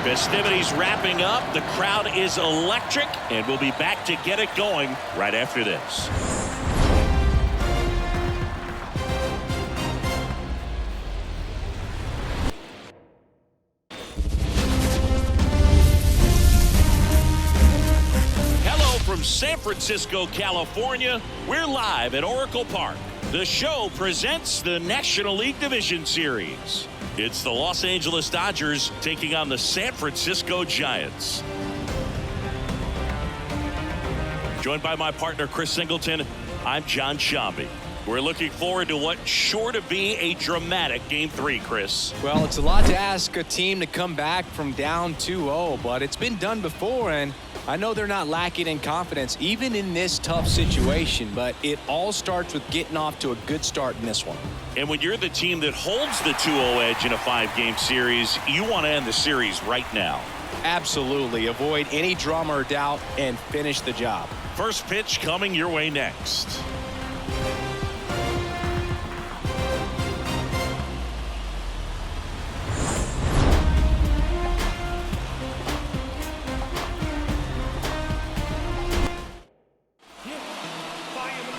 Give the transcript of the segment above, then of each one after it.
Festivities wrapping up. The crowd is electric, and we'll be back to get it going right after this. From San Francisco, California, we're live at Oracle Park. The show presents the National League Division Series. It's the Los Angeles Dodgers taking on the San Francisco Giants. Joined by my partner, Chris Singleton, I'm John Shambi. We're looking forward to what's sure to be a dramatic Game 3, Chris. Well, it's a lot to ask a team to come back from down 2-0, but it's been done before, and I know they're not lacking in confidence, even in this tough situation, but it all starts with getting off to a good start in this one. And when you're the team that holds the 2-0 edge in a 5-game series, you want to end the series right now. Absolutely. Avoid any drama or doubt and finish the job. First pitch coming your way next.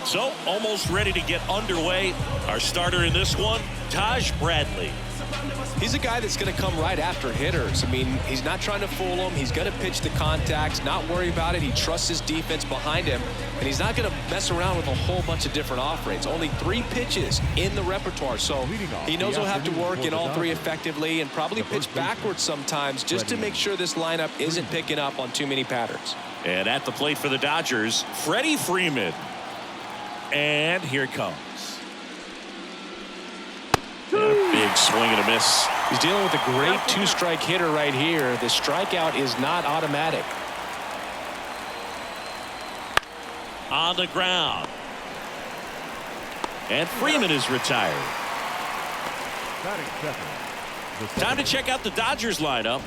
So, almost ready to get underway. Our starter in this one, Taj Bradley. He's a guy that's going to come right after hitters. I mean, he's not trying to fool them. He's going to pitch the contacts, not worry about it. He trusts his defense behind him, and he's not going to mess around with a whole bunch of different offerings. Only 3 pitches in the repertoire, so he knows he'll have to work in all 3 effectively and probably pitch backwards sometimes just to make sure this lineup isn't picking up on too many patterns. And at the plate for the Dodgers, Freddie Freeman. And here it comes. And a big swing and a miss. He's dealing with a great 2-strike hitter right here. The strikeout is not automatic. On the ground. And Freeman is retired. Time to check out the Dodgers lineup.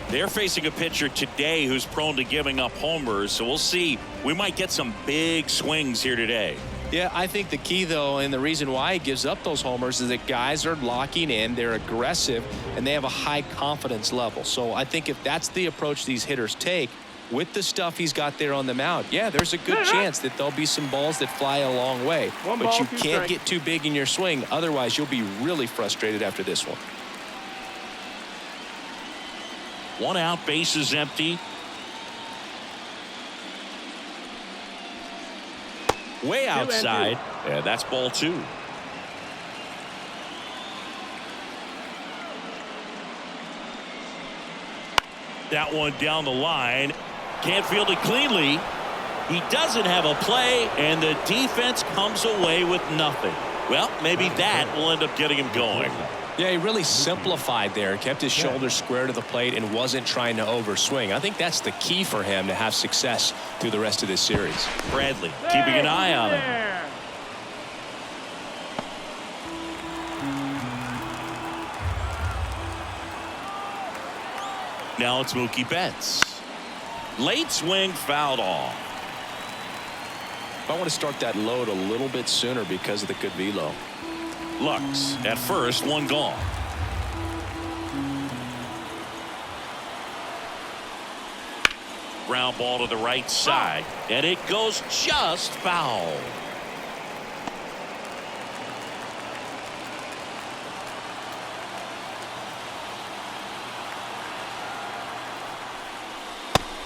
They're facing a pitcher today who's prone to giving up homers, so we'll see. We might get some big swings here today. Yeah, I think the key, though, and the reason why he gives up those homers is that guys are locking in, they're aggressive, and they have a high confidence level. So I think if that's the approach these hitters take, with the stuff he's got there on the mound, yeah, there's a good chance that there'll be some balls that fly a long way. But you can't get too big in your swing, otherwise you'll be really frustrated after this one. 1 out, base is empty. Way outside, and that's ball 2. That one down the line. Can't field it cleanly. He doesn't have a play, and the defense comes away with nothing. Well, maybe that will end up getting him going. Yeah, he really simplified there, kept his shoulders square to the plate and wasn't trying to overswing. I think that's the key for him to have success through the rest of this series. Bradley keeping an eye on him. Now it's Mookie Betts. Late swing fouled off. I want to start that load a little bit sooner because of the good velo. Lux at first, 1 gone. Ground ball to the right side, and it goes just foul.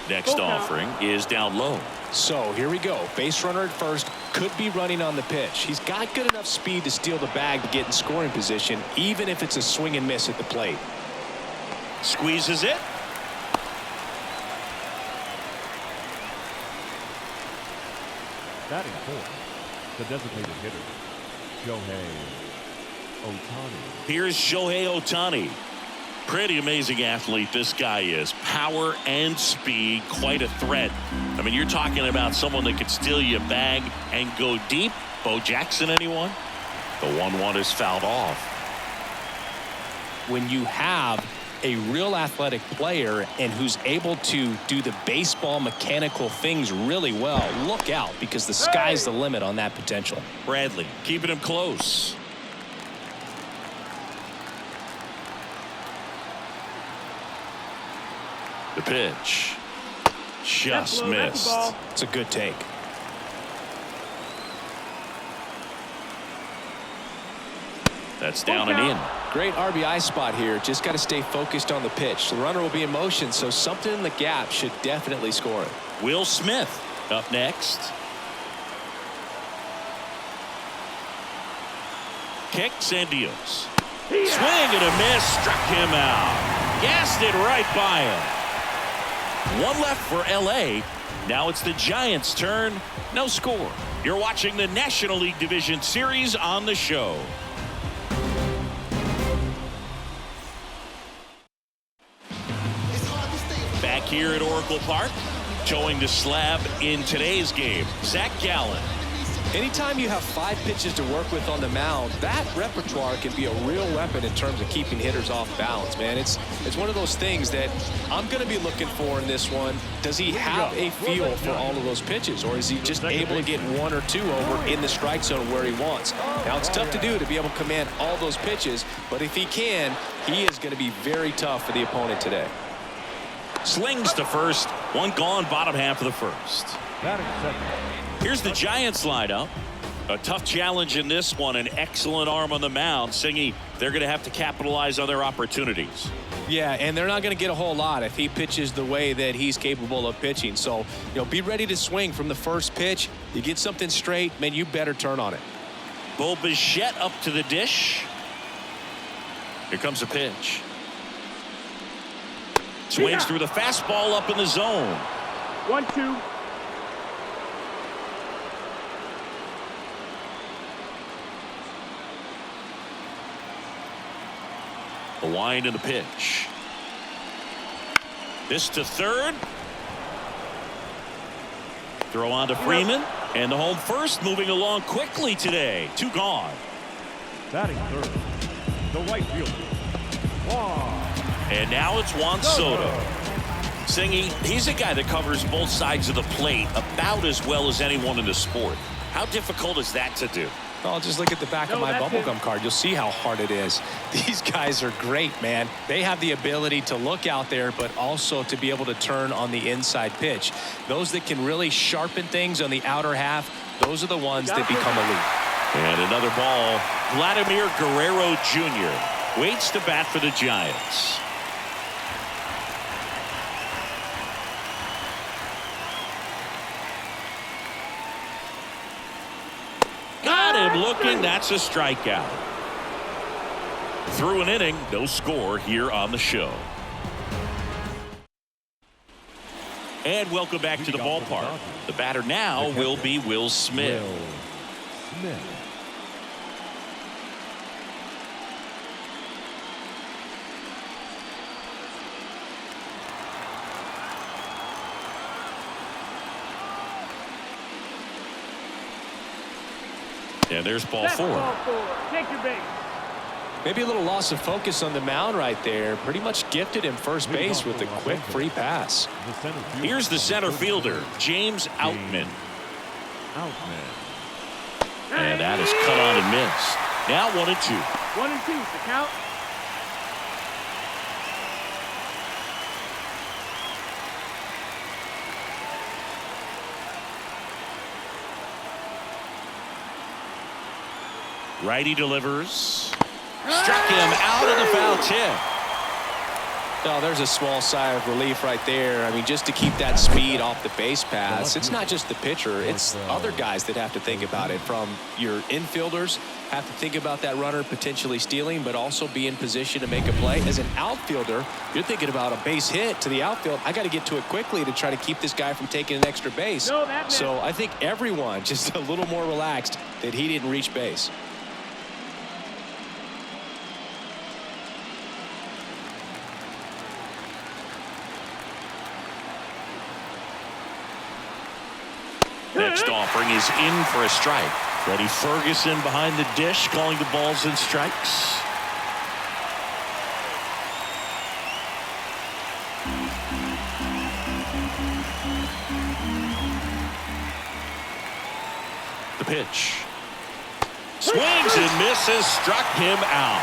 Next offering is down low. So here we go. Base runner at first, could be running on the pitch. He's got good enough speed to steal the bag to get in scoring position, even if it's a swing and miss at the plate. Squeezes it. Batting fourth, the designated hitter, Shohei Ohtani. Here's Shohei Ohtani. Pretty amazing athlete this guy is. Power and speed, quite a threat. I mean, you're talking about someone that could steal you a bag and go deep. Bo Jackson, anyone? The 1-1 is fouled off. When you have a real athletic player and who's able to do the baseball mechanical things really well, look out, because the sky's the limit on that potential. Bradley keeping him close. The pitch. Just missed. It's a good take. That's down and in. Great RBI spot here. Just got to stay focused on the pitch. The runner will be in motion, so something in the gap should definitely score it. Will Smith up next. Kicks and deals. Swing and a miss. Struck him out. Gassed it right by him. One left for LA. Now it's the Giants' turn. No score. You're watching the National League Division Series on the show. Back here at Oracle Park, towing the slab in today's game, Zach Gallen. Anytime you have 5 pitches to work with on the mound, that repertoire can be a real weapon in terms of keeping hitters off balance, man. It's one of those things that I'm going to be looking for in this one. Does he have a feel for all of those pitches, or is he just able to get 1 or 2 over in the strike zone where he wants? Now, it's tough to do to be able to command all those pitches, but if he can, he is going to be very tough for the opponent today. Slings to first. One gone, bottom half of the first. Here's the Giants lineup. A tough challenge in this one. An excellent arm on the mound. Singy, they're going to have to capitalize on their opportunities. Yeah, and they're not going to get a whole lot if he pitches the way that he's capable of pitching. So, be ready to swing from the first pitch. You get something straight, man, you better turn on it. Bo Bichette up to the dish. Here comes a pitch. Swings through the fastball up in the zone. 1-2. The wind and the pitch. This to third. Throw on to Freeman. And the home first moving along quickly today. 2 gone. Batting third, the right fielder, Juan. And now it's Juan Soto. Singy, he's a guy that covers both sides of the plate about as well as anyone in the sport. How difficult is that to do? Well, just look at the back of my bubblegum card. You'll see how hard it is. These guys are great, man. They have the ability to look out there, but also to be able to turn on the inside pitch. Those that can really sharpen things on the outer half, those are the ones that become elite. And another ball. Vladimir Guerrero Jr. waits to bat for the Giants. Got him looking. That's a strikeout. Through an inning, no score here on the show. And welcome back to the ballpark. The batter now will be Will Smith. And there's ball 4. Take your base. Maybe a little loss of focus on the mound right there. Pretty much gifted him first base with a quick free pass. Here's the center fielder, James Outman. And that is cut on and missed. Now 1-2. 1-2. The count. Righty delivers. Struck him out of the foul tip. Oh, there's a small sigh of relief right there. I mean, just to keep that speed off the base pass. It's not just the pitcher. It's other guys that have to think about it. From your infielders have to think about that runner potentially stealing, but also be in position to make a play. As an outfielder, you're thinking about a base hit to the outfield. I got to get to it quickly to try to keep this guy from taking an extra base. So I think everyone just a little more relaxed that he didn't reach base. Next offering is in for a strike. Freddie Ferguson behind the dish calling the balls and strikes. The pitch. Swings and misses. Struck him out.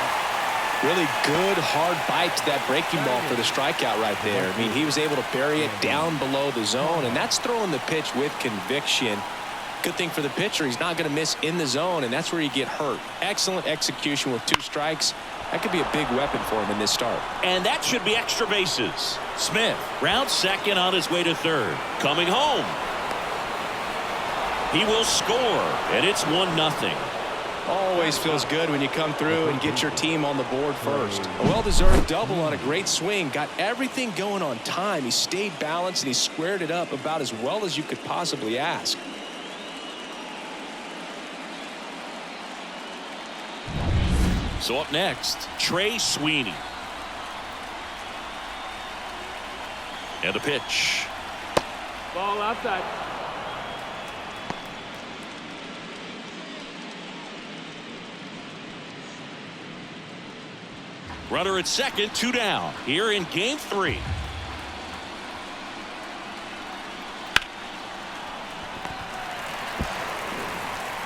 Really good, hard bite to that breaking ball for the strikeout right there. I mean, he was able to bury it down below the zone, and that's throwing the pitch with conviction. Good thing for the pitcher, he's not going to miss in the zone, and that's where you get hurt. Excellent execution with 2 strikes. That could be a big weapon for him in this start. And that should be extra bases. Smith rounds second on his way to third. Coming home. He will score, and it's 1-0. Always feels good when you come through and get your team on the board first. A well-deserved double on a great swing. Got everything going on time. He stayed balanced and he squared it up about as well as you could possibly ask. So up next, Trey Sweeney. And a pitch. Ball outside. Runner at second, 2 down. Here in game 3.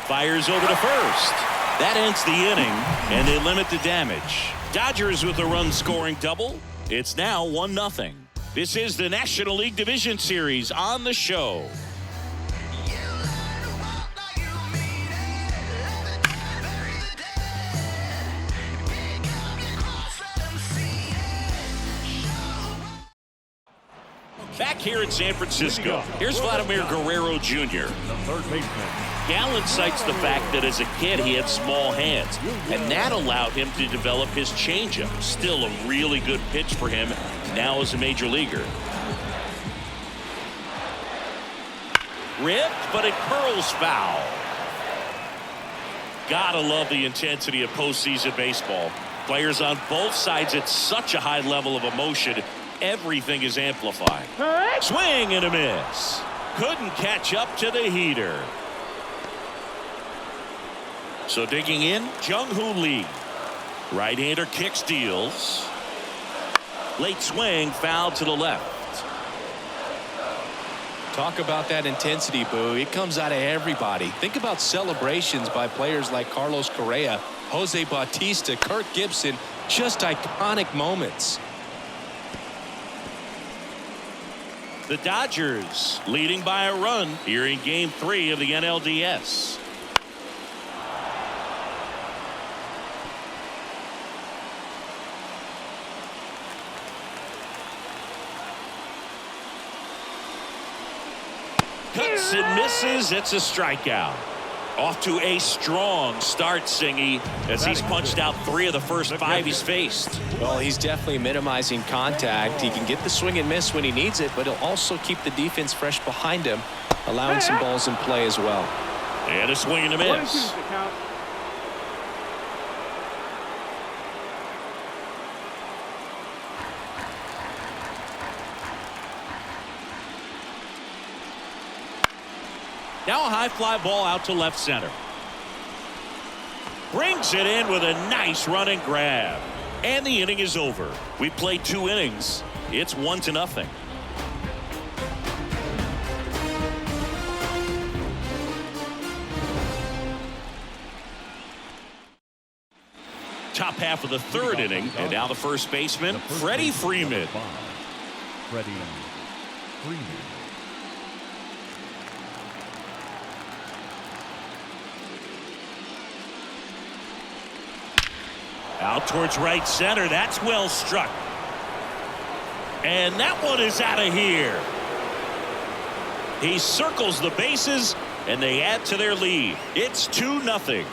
Fires over to first. That ends the inning, and they limit the damage. Dodgers with a run-scoring double. It's now 1-0. This is the National League Division Series on the show. Back here in San Francisco, here's Vladimir Guerrero Jr. The third baseman. Gallen cites the fact that as a kid he had small hands, and that allowed him to develop his changeup. Still a really good pitch for him now as a major leaguer. Ripped, but it curls foul. Gotta love the intensity of postseason baseball. Players on both sides at such a high level of emotion. Everything is amplified. Swing and a miss. Couldn't catch up to the heater. So digging in, Jung-Hoo Lee. Right-hander kick steals. Late swing, foul to the left. Talk about that intensity, Boo. It comes out of everybody. Think about celebrations by players like Carlos Correa, Jose Bautista, Kirk Gibson. Just iconic moments. The Dodgers leading by a run here in game 3 of the NLDS. Cuts and misses. It's a strikeout. Off to a strong start, Singy, as he's punched out 3 of the first 5 he's faced. Well, he's definitely minimizing contact. He can get the swing and miss when he needs it, but he'll also keep the defense fresh behind him, allowing some balls in play as well. And a swing and a miss. 1-2 the count. Now a high fly ball out to left center. Brings it in with a nice running grab. And the inning is over. We played 2 innings. It's 1-0. Top half of the 3rd inning, and now the first baseman, Freddie Freeman. Freddie Freeman. Out towards right center. That's well struck. And that one is out of here. He circles the bases, and they add to their lead. It's 2-0.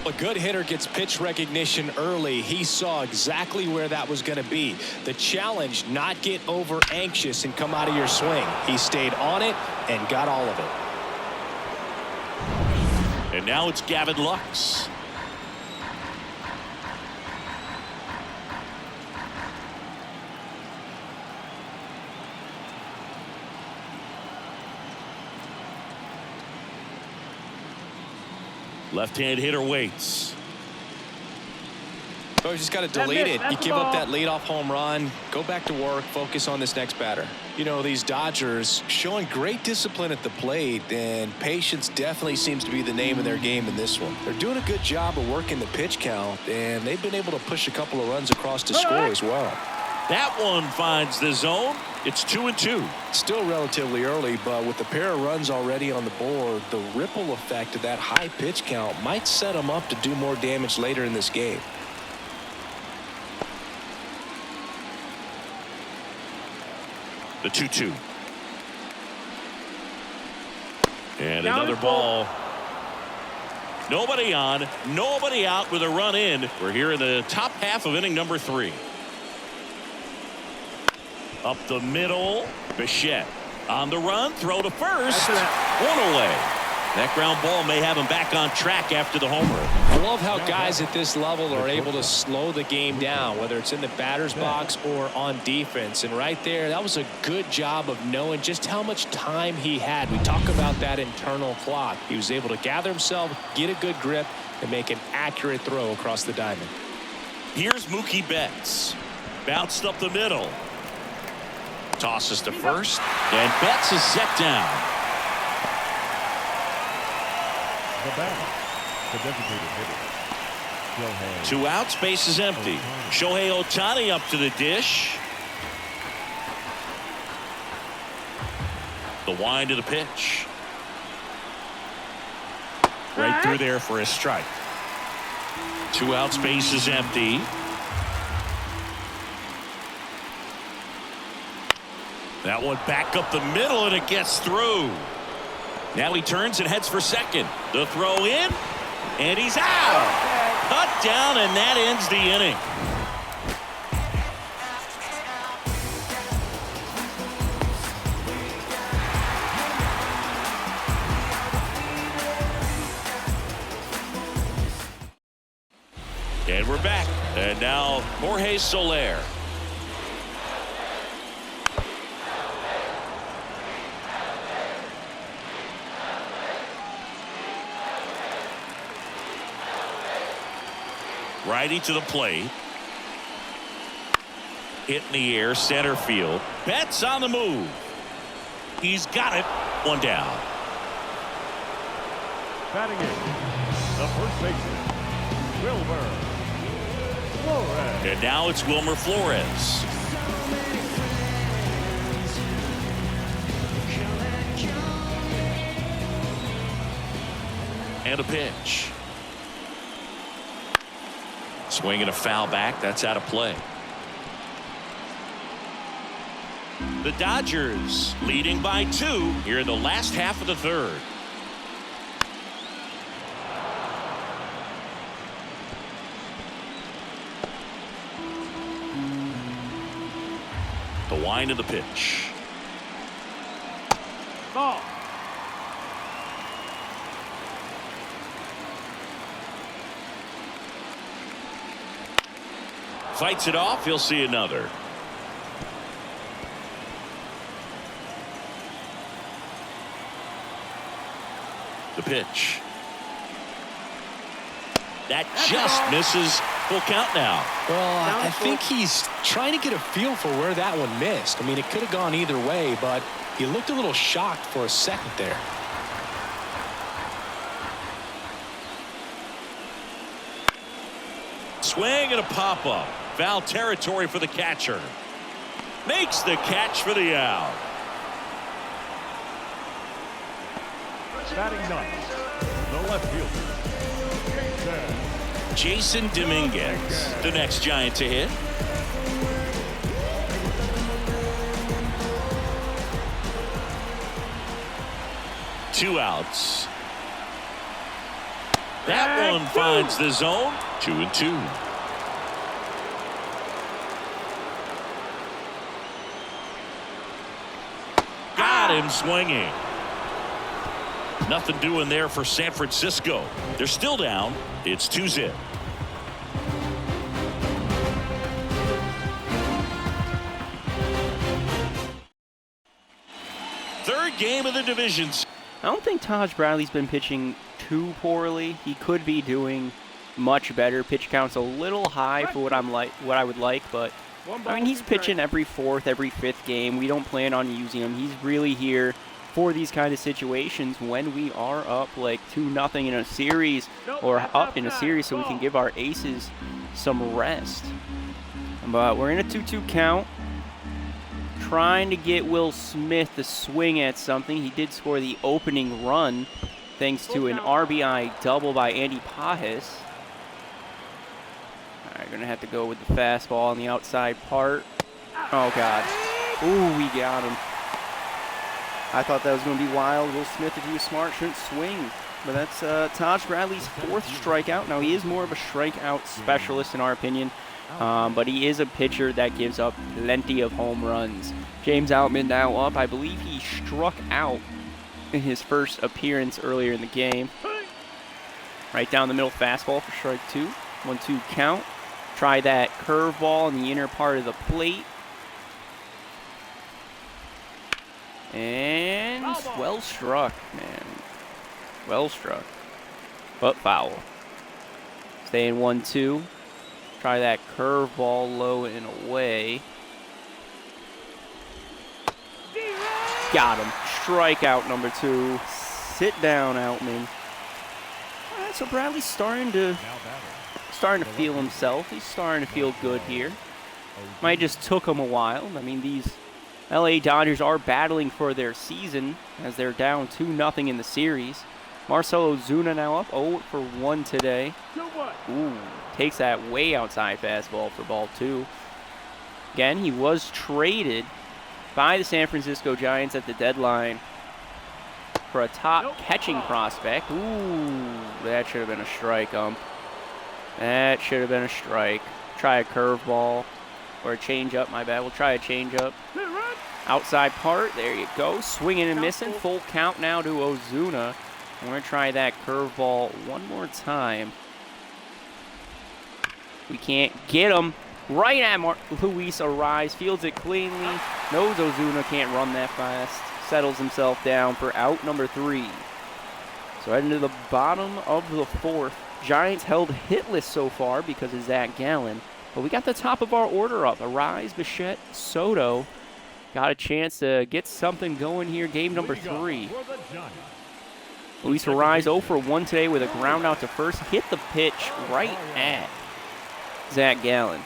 A good hitter gets pitch recognition early. He saw exactly where that was going to be. The challenge, not get over anxious and come out of your swing. He stayed on it and got all of it. And now it's Gavin Lux. Left-hand hitter waits. Oh, you just got to delete it. You give up that leadoff home run, go back to work, focus on this next batter. You know, these Dodgers showing great discipline at the plate, and patience definitely seems to be the name of their game in this one. They're doing a good job of working the pitch count, and they've been able to push a couple of runs across to score as well. That one finds the zone. It's 2-2. Still relatively early, but with a pair of runs already on the board, the ripple effect of that high pitch count might set them up to do more damage later in this game. The 2-2. And another ball. Nobody on, nobody out with a run in. We're here in the top half of inning number 3. Up the middle, Bichette on the run, throw to first, one away. That ground ball may have him back on track after the homer. I love how guys at this level are able to slow the game down, whether it's in the batter's box or on defense. And right there, that was a good job of knowing just how much time he had. We talk about that internal clock. He was able to gather himself, get a good grip, and make an accurate throw across the diamond. Here's Mookie Betts. Bounced up the middle. Tosses to first, and Betts is set down. The batter, the designated hitter, Shohei. 2 outs, base is empty. Shohei Ohtani up to the dish. The wind of the pitch. Right through there for a strike. 2 outs, base is empty. That one back up the middle, and it gets through. Now he turns and heads for second. The throw in, and he's out. Cut down, and that ends the inning. And we're back. And now Jorge Soler. Righty to the plate. Hit in the air, center field. Betts on the move. He's got it. One down. Batting in, the first baseman, Wilmer Flores. And now it's Wilmer Flores. And a pitch. Swing and a foul back. That's out of play. The Dodgers leading by 2 here in the last half of the 3rd. The wind of the pitch. Ball. Fights it off. He'll see another. The pitch. That just misses. Full count now. Well, I think he's trying to get a feel for where that one missed. I mean, it could have gone either way, but he looked a little shocked for a second there. Swing and a pop-up. Foul territory for the catcher. Makes the catch for the out. Batting ninth, the left fielder, Jason Dominguez, the next Giant to hit. Two outs. That one finds the zone. 2-2. Got him swinging. Nothing doing there for San Francisco. They're still down. It's 2-0. Third game of the division. I don't think Taj Bradley's been pitching too poorly. He could be doing much better. Pitch count's a little high for what I would like, but I mean, he's pitching every 4th, every 5th game. We don't plan on using him. He's really here for these kind of situations when we are up like 2-0 in a series or up in a series, so we can give our aces some rest. But we're in a 2-2 count. Trying to get Will Smith to swing at something. He did score the opening run thanks to an RBI double by Andy Pajes. All right, gonna have to go with the fastball on the outside part. Oh God. Ooh, we got him. I thought that was gonna be wild. Will Smith, if he was smart, shouldn't swing. But that's Taj Bradley's 4th strikeout. Now, he is more of a strikeout specialist in our opinion. But he is a pitcher that gives up plenty of home runs. James Outman now up. I believe he struck out in his first appearance earlier in the game. Right down the middle fastball for strike 2. 1-2 count. Try that curveball in the inner part of the plate. And well struck, man. Well struck. But foul. Staying 1-2. Try that curveball low and away. Got him. Strikeout number 2. Sit down, Outman. All right, so Bradley's starting to feel himself. He's starting to feel good here. Might just took him a while. I mean, these LA Dodgers are battling for their season as they're down 2-0 in the series. Marcell Ozuna now up 0-for-1 today. Ooh, takes that way outside fastball for ball 2. Again, he was traded by the San Francisco Giants at the deadline for a top catching prospect. Ooh, that should have been a strike, ump. That should have been a strike. Try a curveball or a changeup, my bad. We'll try a changeup. Outside part, there you go. Swinging and missing. Full count now to Ozuna. We're going to try that curveball one more time. We can't get him. Right at Luis Ariz. Fields it cleanly. Knows Ozuna can't run that fast. Settles himself down for out number 3. So heading to the bottom of the 4th. Giants held hitless so far because of Zach Gallen. But we got the top of our order up. Ariz, Bichette, Soto. Got a chance to get something going here. Game number 3. Luis Ariz 0-for-1 today with a ground out to first. Hit the pitch right at Zach Gallen.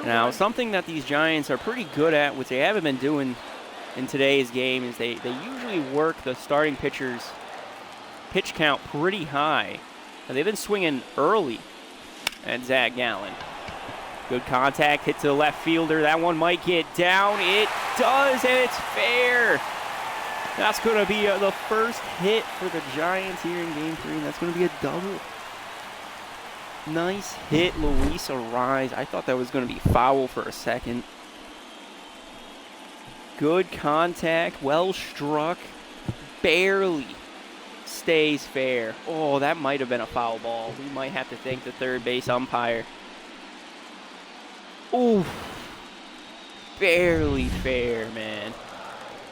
Now, something that these Giants are pretty good at, which they haven't been doing in today's game, is they usually work the starting pitcher's pitch count pretty high. Now, they've been swinging early at Zach Gallen. Good contact, hit to the left fielder. That one might get down. It does, and it's fair. That's going to be the first hit for the Giants here in Game 3, and that's going to be a double. Nice hit, Luis Ariz. I thought that was going to be foul for a second. Good contact, well struck, barely stays fair. Oh, that might have been a foul ball. We might have to thank the third base umpire. Ooh, barely fair, man.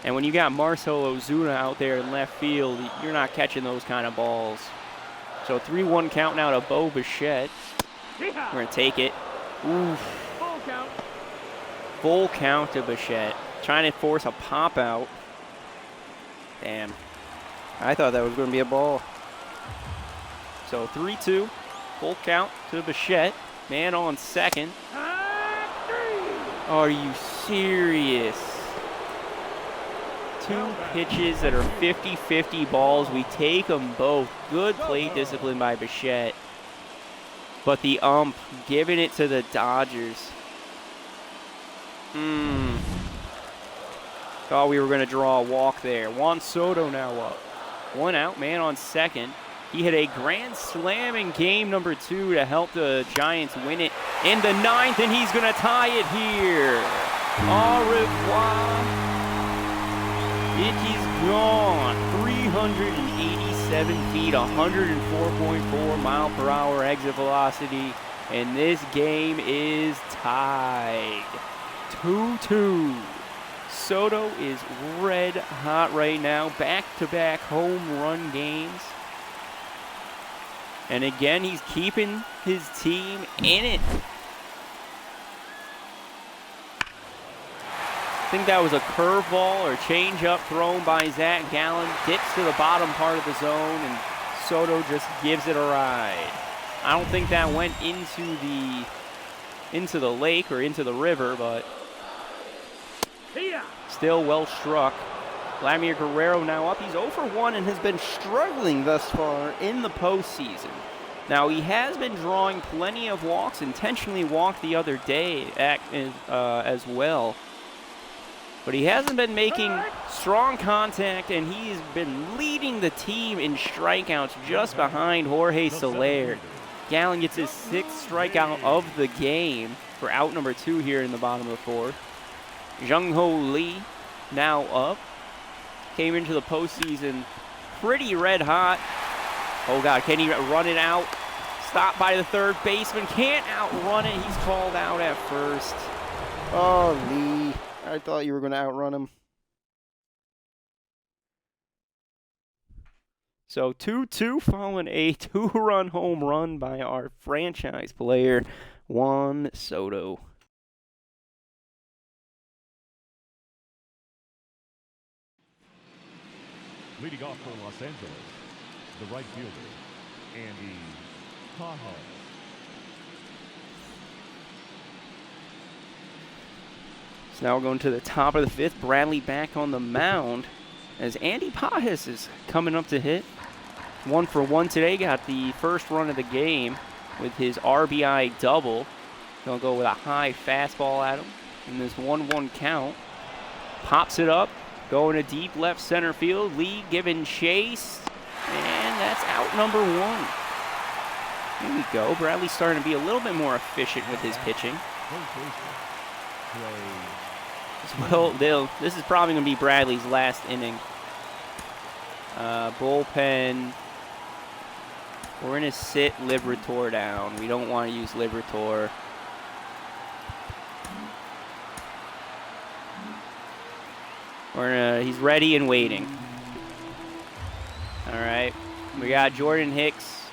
And when you got Marcell Ozuna out there in left field, you're not catching those kind of balls. So 3-1 count now to Bo Bichette. We're going to take it. Ooh. Full count. Full count to Bichette. Trying to force a pop out. Damn. I thought that was going to be a ball. So 3-2. Full count to Bichette. Man on second. Are you serious? 2 pitches that are 50-50 balls. We take them both. Good plate discipline by Bichette. But the ump giving it to the Dodgers. Thought we were going to draw a walk there. Juan Soto now up. 1 out, man on second. He hit a grand slam in game number 2 to help the Giants win it in the 9th, and he's going to tie it here. Au revoir. It is gone. 387 feet, 104.4 mile per hour exit velocity, and this game is tied. 2-2. Soto is red hot right now. Back-to-back home run games. And again, he's keeping his team in it. I think that was a curveball or changeup thrown by Zach Gallen. Dips to the bottom part of the zone, and Soto just gives it a ride. I don't think that went into the lake or into the river, but still well struck. Vladimir Guerrero now up. He's 0 for 1 and has been struggling thus far in the postseason. Now, he has been drawing plenty of walks, intentionally walked the other day as well. But he hasn't been making strong contact, and he's been leading the team in strikeouts just behind Jorge Soler. Gallen gets his 6th strikeout of the game for out number 2 here in the bottom of the 4th. Jung-Ho Lee now up. Came into the postseason pretty red hot. Oh, God, can he run it out? Stopped by the third baseman. Can't outrun it. He's called out at first. Oh, Lee. I thought you were going to outrun him. So 2-2 following a 2-run home run by our franchise player, Juan Soto. Leading off for Los Angeles, the right fielder, Andy Pajas. So now we're going to the top of the 5th. Bradley back on the mound as Andy Pajas is coming up to hit. 1 for 1 today. Got the first run of the game with his RBI double. Gonna go with a high fastball at him in this 1-1 count. Pops it up. Going to deep left center field. Lee giving chase. And that's out number 1. Here we go. Bradley's starting to be a little bit more efficient with his pitching. Well, this is probably going to be Bradley's last inning. Bullpen. We're going to sit Liberator down. We don't want to use Liberator. He's ready and waiting. All right. We got Jordan Hicks.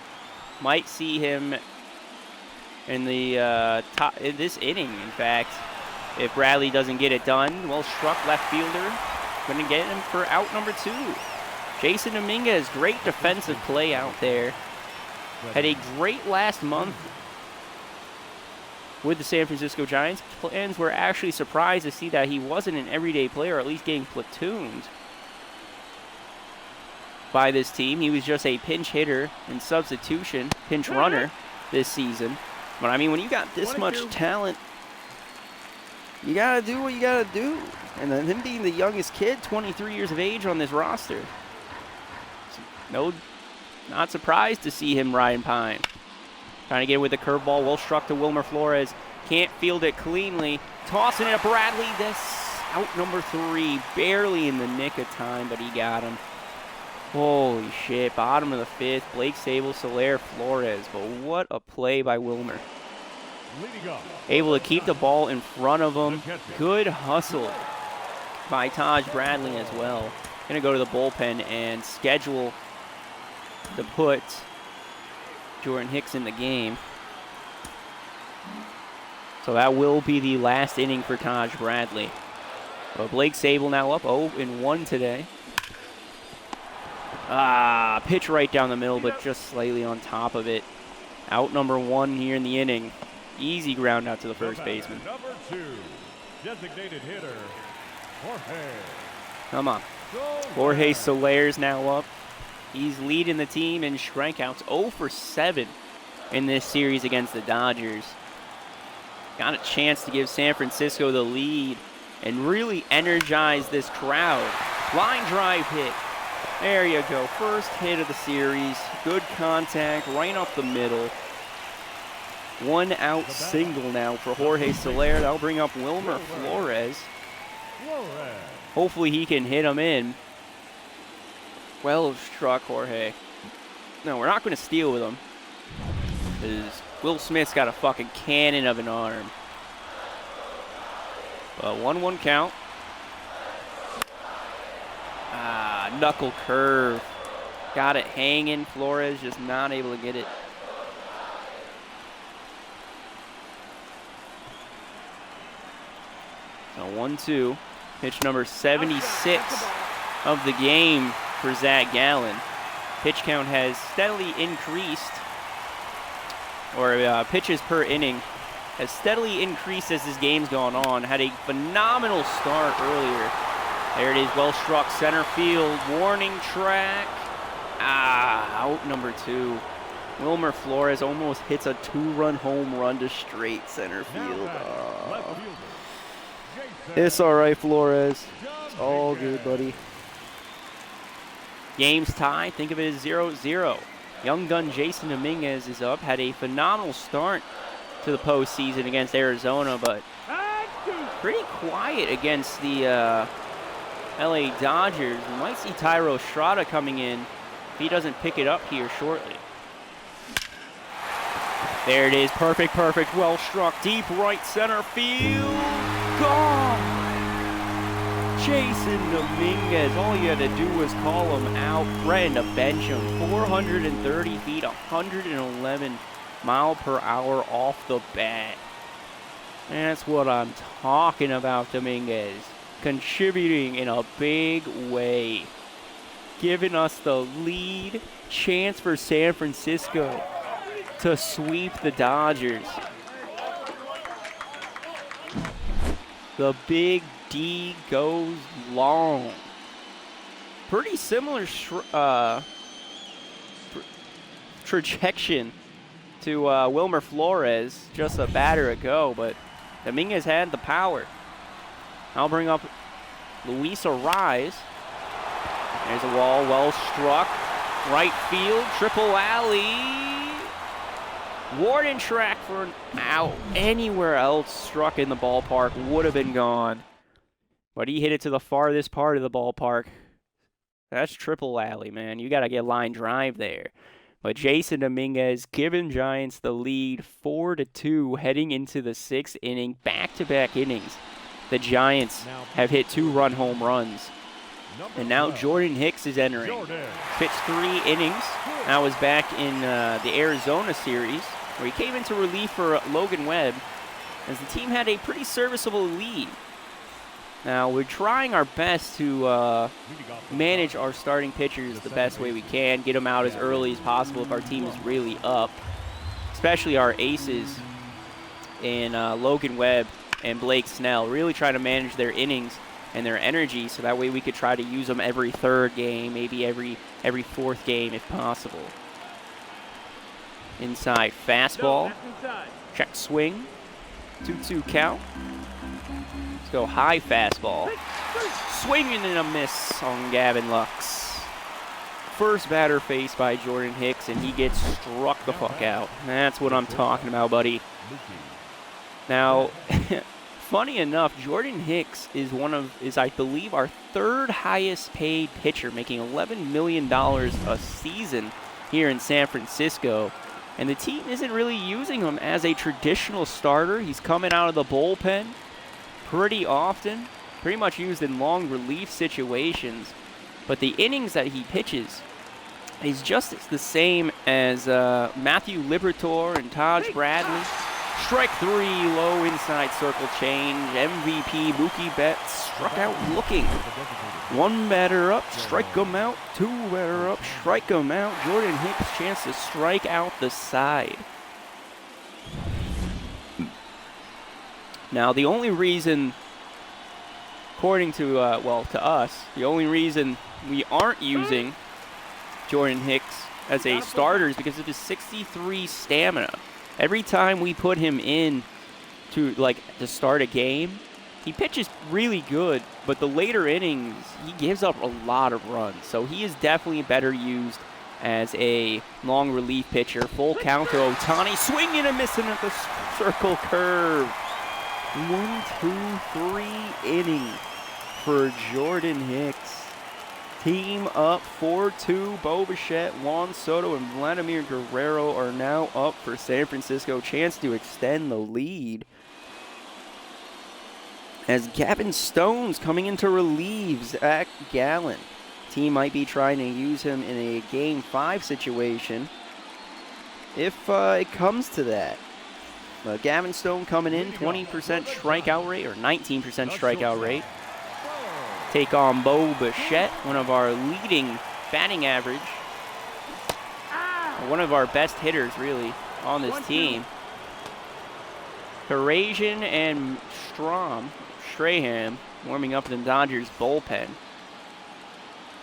Might see him in the this inning, in fact, if Bradley doesn't get it done. Well struck left fielder. Going to get him for out number 2. Jason Dominguez, great defensive play out there. Had a great last month with the San Francisco Giants. Fans were actually surprised to see that he wasn't an everyday player, or at least getting platooned by this team. He was just a pinch hitter and substitution, pinch runner this season. But I mean, when you got this much talent, you gotta do what you gotta do. And then him being the youngest kid, 23 years of age on this roster. No, not surprised to see him riding pine. Trying to get with the curveball, well struck to Wilmer Flores. Can't field it cleanly. Tossing it to Bradley. This out number 3, barely in the nick of time, but he got him. Holy shit, bottom of the 5th. Blake Sable, Soler, Flores. But what a play by Wilmer. Able to keep the ball in front of him. Good hustle by Taj Bradley as well. Gonna go to the bullpen and schedule to put Jordan Hicks in the game. So that will be the last inning for Taj Bradley. But Blake Sable now up 0-1 today. Pitch right down the middle, but just slightly on top of it. Out number 1 here in the inning. Easy ground out to the first baseman. Number 2, designated hitter, Jorge. Come on. Jorge Soler's now up. He's leading the team in strikeouts, 0 for 7 in this series against the Dodgers. Got a chance to give San Francisco the lead and really energize this crowd. Line drive hit. There you go. First hit of the series. Good contact right up the middle. 1 out single now for Jorge Soler. That'll bring up Wilmer Flores. Hopefully he can hit him in. Well struck, Jorge. No, we're not going to steal with him, because Will Smith's got a fucking cannon of an arm. 1-1 count. Knuckle curve. Got it hanging. Flores just not able to get it Now 1-2. Pitch number 76 of the game for Zach Gallen. Pitch count has steadily increased, or pitches per inning has steadily increased as this game's gone on. Had a phenomenal start earlier. There it is, well struck center field. Warning track. Out number 2. Wilmer Flores almost hits a 2-run home run to straight center field. It's all right, Flores. It's all good, buddy. Game's tied. Think of it as 0-0. Young gun Jason Dominguez is up. Had a phenomenal start to the postseason against Arizona, but pretty quiet against the LA Dodgers. We might see Thairo Estrada coming in if he doesn't pick it up here shortly. There it is. Perfect, perfect. Well struck. Deep right center field. Gone. Jason Dominguez. All you had to do was call him out. Threatened to bench him. 430 feet, 111 mile per hour off the bat. That's what I'm talking about, Dominguez. Contributing in a big way. Giving us the lead. Chance for San Francisco to sweep the Dodgers. The big D goes long. Pretty similar trajectory to Wilmer Flores just a batter ago, but Dominguez had the power. I'll bring up Luis Arraez. There's a wall, well struck. Right field, triple alley. Warning track for an out. Anywhere else struck in the ballpark would have been gone. But he hit it to the farthest part of the ballpark. That's triple alley, man. You got to get line drive there. But Jason Dominguez giving Giants the lead 4-2 heading into the 6th inning. Back-to-back innings. The Giants have hit 2-run home runs. And now Jordan Hicks is entering. Pitched 3 innings. That was back in the Arizona series, where he came into relief for Logan Webb, as the team had a pretty serviceable lead. Now, we're trying our best to manage our starting pitchers the best way we can, get them out as early as possible if our team is really up, especially our aces in Logan Webb and Blake Snell, really trying to manage their innings and their energy, so that way we could try to use them every 3rd game, maybe every 4th game if possible. Inside fastball, check swing, 2-2 count. Let's go high fastball. Swinging and a miss on Gavin Lux. First batter faced by Jordan Hicks, and he gets struck the fuck out. That's what I'm talking about, buddy. Now, funny enough, Jordan Hicks is I believe, our 3rd highest paid pitcher, making $11 million a season here in San Francisco. And the team isn't really using him as a traditional starter. He's coming out of the bullpen pretty often, pretty much used in long relief situations. But the innings that he pitches is just the same as Matthew Liberatore and Taj Bradley. Strike 3, low inside circle change. MVP Mookie Betts struck out looking. 1 batter up, strike him out. 2 batter up, strike him out. Jordan Hicks chance to strike out the side. Now, the only reason, according to, to us, the only reason we aren't using Jordan Hicks as a starter is because of his 63 stamina. Every time we put him in to start a game, he pitches really good, but the later innings, he gives up a lot of runs. So he is definitely better used as a long relief pitcher. Full count to Ohtani, swinging and missing at the circle curve. 1, 2, 3 inning for Jordan Hicks. Team up 4-2. Bo Bichette, Juan Soto, and Vladimir Guerrero are now up for San Francisco. Chance to extend the lead. As Gavin Stone's coming in to relieve Zach Gallen. Team might be trying to use him in a Game 5 situation if it comes to that. Gavin Stone coming in, 20% strikeout rate or 19% strikeout rate. Take on Bo Bichette, one of our leading batting average. One of our best hitters, really, on this team. Karajan and Strahan warming up in the Dodgers bullpen.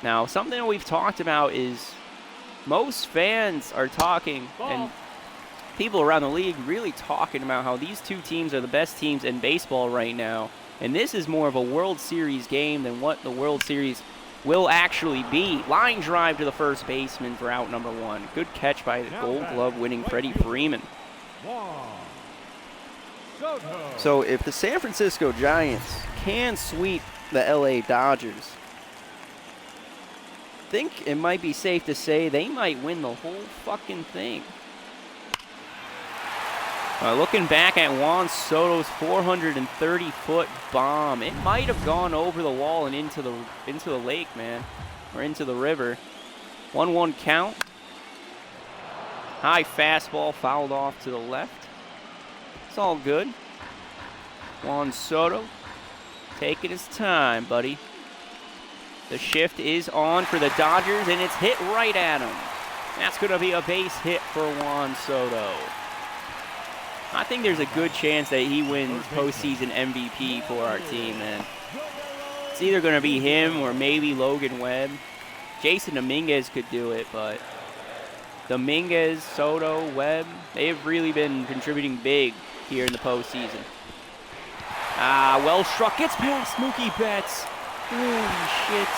Now, something that we've talked about is most fans are talking, and people around the league really talking about how these two teams are the best teams in baseball right now. And this is more of a World Series game than what the World Series will actually be. Line drive to the first baseman for out number 1. Good catch by the Gold Glove winning Freddie Freeman. So if the San Francisco Giants can sweep the LA Dodgers, I think it might be safe to say they might win the whole fucking thing. Looking back at Juan Soto's 430-foot bomb, it might have gone over the wall and into the lake, man, or into the river. 1-1 count. High fastball fouled off to the left. It's all good. Juan Soto taking his time, buddy. The shift is on for the Dodgers, and it's hit right at him. That's going to be a base hit for Juan Soto. I think there's a good chance that he wins postseason MVP for our team, man. It's either going to be him or maybe Logan Webb. Jason Dominguez could do it, but Dominguez, Soto, Webb, they've really been contributing big here in the postseason. Well struck, gets past Mookie Betts. Holy shit.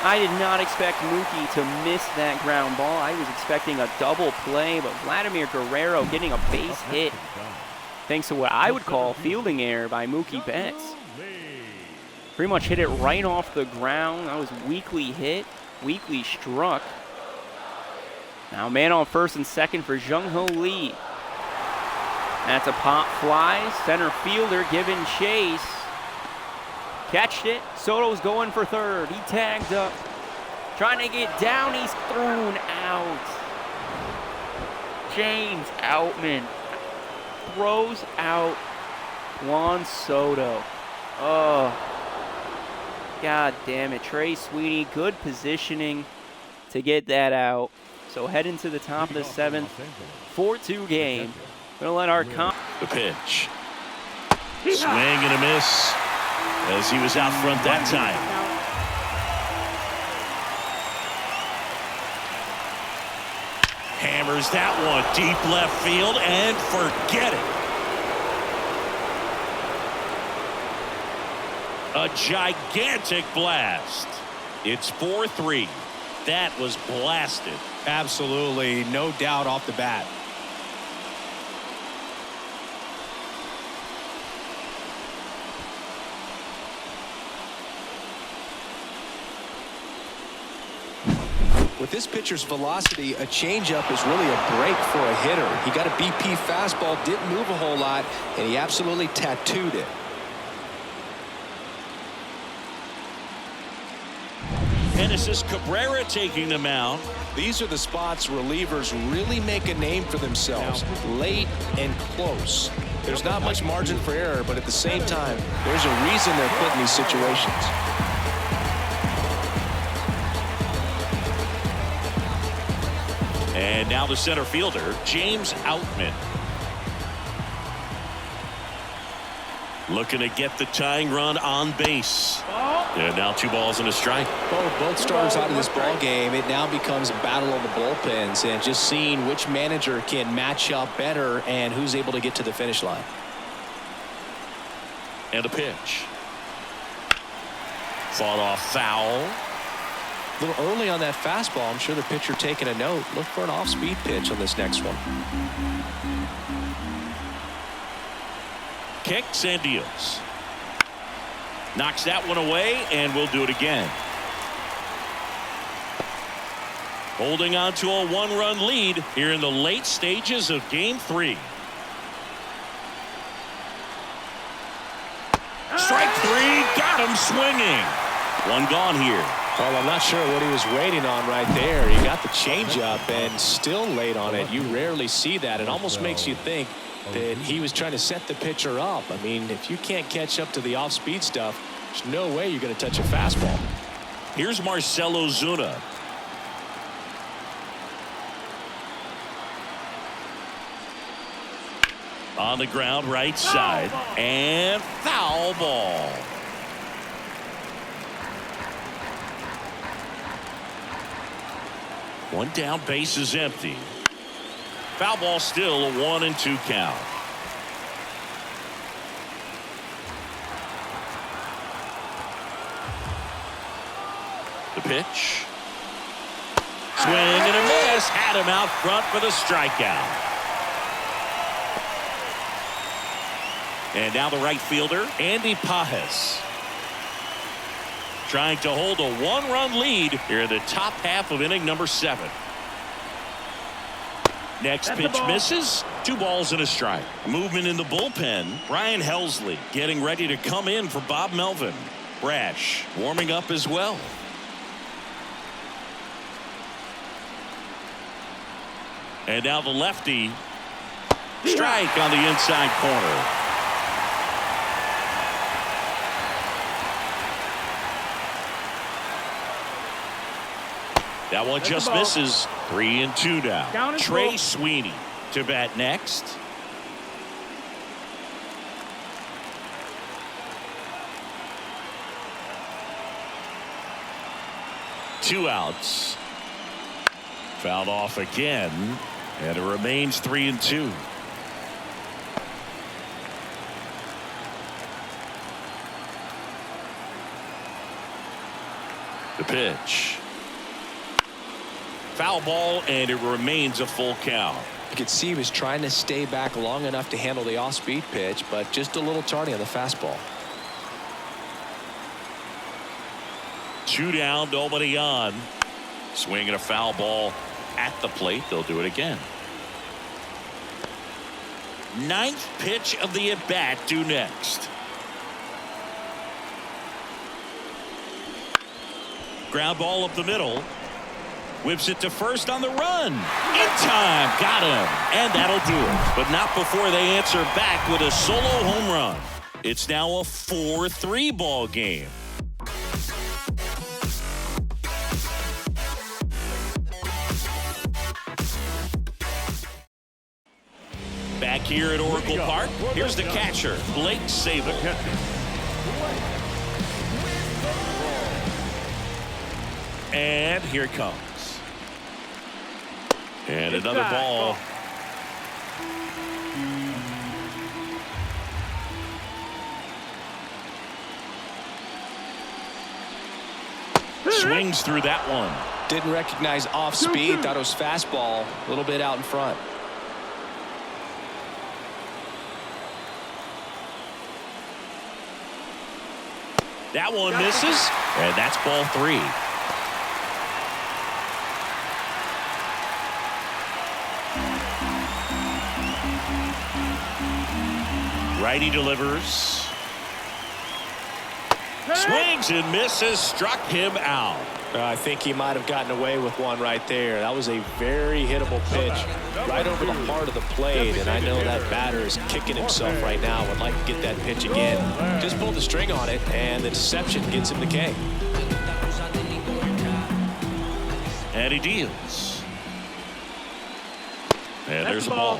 I did not expect Mookie to miss that ground ball. I was expecting a double play, but Vladimir Guerrero getting a base hit thanks to what I would call fielding error by Mookie Betts. Pretty much hit it right off the ground. That was weakly hit, weakly struck. Now man on first and second for Jung-Ho Lee. That's a pop fly. Center fielder giving chase. Catched it. Soto's going for third. He tagged up. Trying to get down. He's thrown out. James Outman throws out Juan Soto. Oh. God damn it. Trey Sweeney, good positioning to get that out. So heading to the top of the 7th. 4-2 game. Gonna let our the pitch. Swing and a miss as he was out front that time. Hammers that one deep left field and forget it. A gigantic blast. It's 4-3. That was blasted. Absolutely, no doubt off the bat. With this pitcher's velocity, a changeup is really a break for a hitter. He got a BP fastball, didn't move a whole lot, and he absolutely tattooed it. Genesis Cabrera taking the mound. These are the spots relievers really make a name for themselves, late and close. There's not much margin for error, but at the same time, there's a reason they're put in these situations. And now the center fielder, James Outman. Looking to get the tying run on base. And now 2 balls and a strike. Both starters out of this ball game. It now becomes a battle of the bullpens and just seeing which manager can match up better and who's able to get to the finish line. And a pitch. Fought off foul. A little early on that fastball. I'm sure the pitcher taking a note. Look for an off-speed pitch on this next one. Kicks and deals. Knocks that one away, and we'll do it again. Holding on to a 1-run lead here in the late stages of Game 3. Strike 3, got him swinging. One gone here. Well, I'm not sure what he was waiting on right there. He got the changeup and still late on it. You rarely see that. It almost makes you think that he was trying to set the pitcher up. I mean, if you can't catch up to the off-speed stuff, there's no way you're going to touch a fastball. Here's Marcell Ozuna. On the ground, right side, and foul ball. One down, base is empty. Foul ball, still a 1-2 count. The pitch. Swing and a miss. Had him out front for the strikeout. And now the right fielder, Andy Pajes, trying to hold a 1-run lead here in the top half of inning number 7. Next pitch misses. 2 balls and a strike. Movement in the bullpen. Ryan Helsley getting ready to come in for Bob Melvin. Brash warming up as well. And now the lefty. Strike on the inside corner. That one just misses. 3-2 now. Trey Sweeney to bat next. Two outs. Fouled off again, and it remains 3-2. The pitch. Foul ball, and it remains a full count. You could see he was trying to stay back long enough to handle the off-speed pitch, but just a little tardy on the fastball. 2 down, nobody on. Swinging a foul ball at the plate. They'll do it again. 9th pitch of the at-bat due next. Ground ball up the middle. Whips it to first on the run. In time. Got him. And that'll do it. But not before they answer back with a solo home run. It's now a 4-3 ball game. Back here at Oracle Park, here's the catcher, Blake Sabol. And here it comes. And another ball. Swings through that one. Didn't recognize off speed. Thought it was fastball. A little bit out in front. That one misses. And that's ball 3. Righty delivers. Swings and misses. Struck him out. I think he might have gotten away with one right there. That was a very hittable pitch right over the heart of the plate, and I know that batter is kicking himself right now. Would like to get that pitch again. Just pulled the string on it, and the deception gets him the K. And he deals. And there's a ball.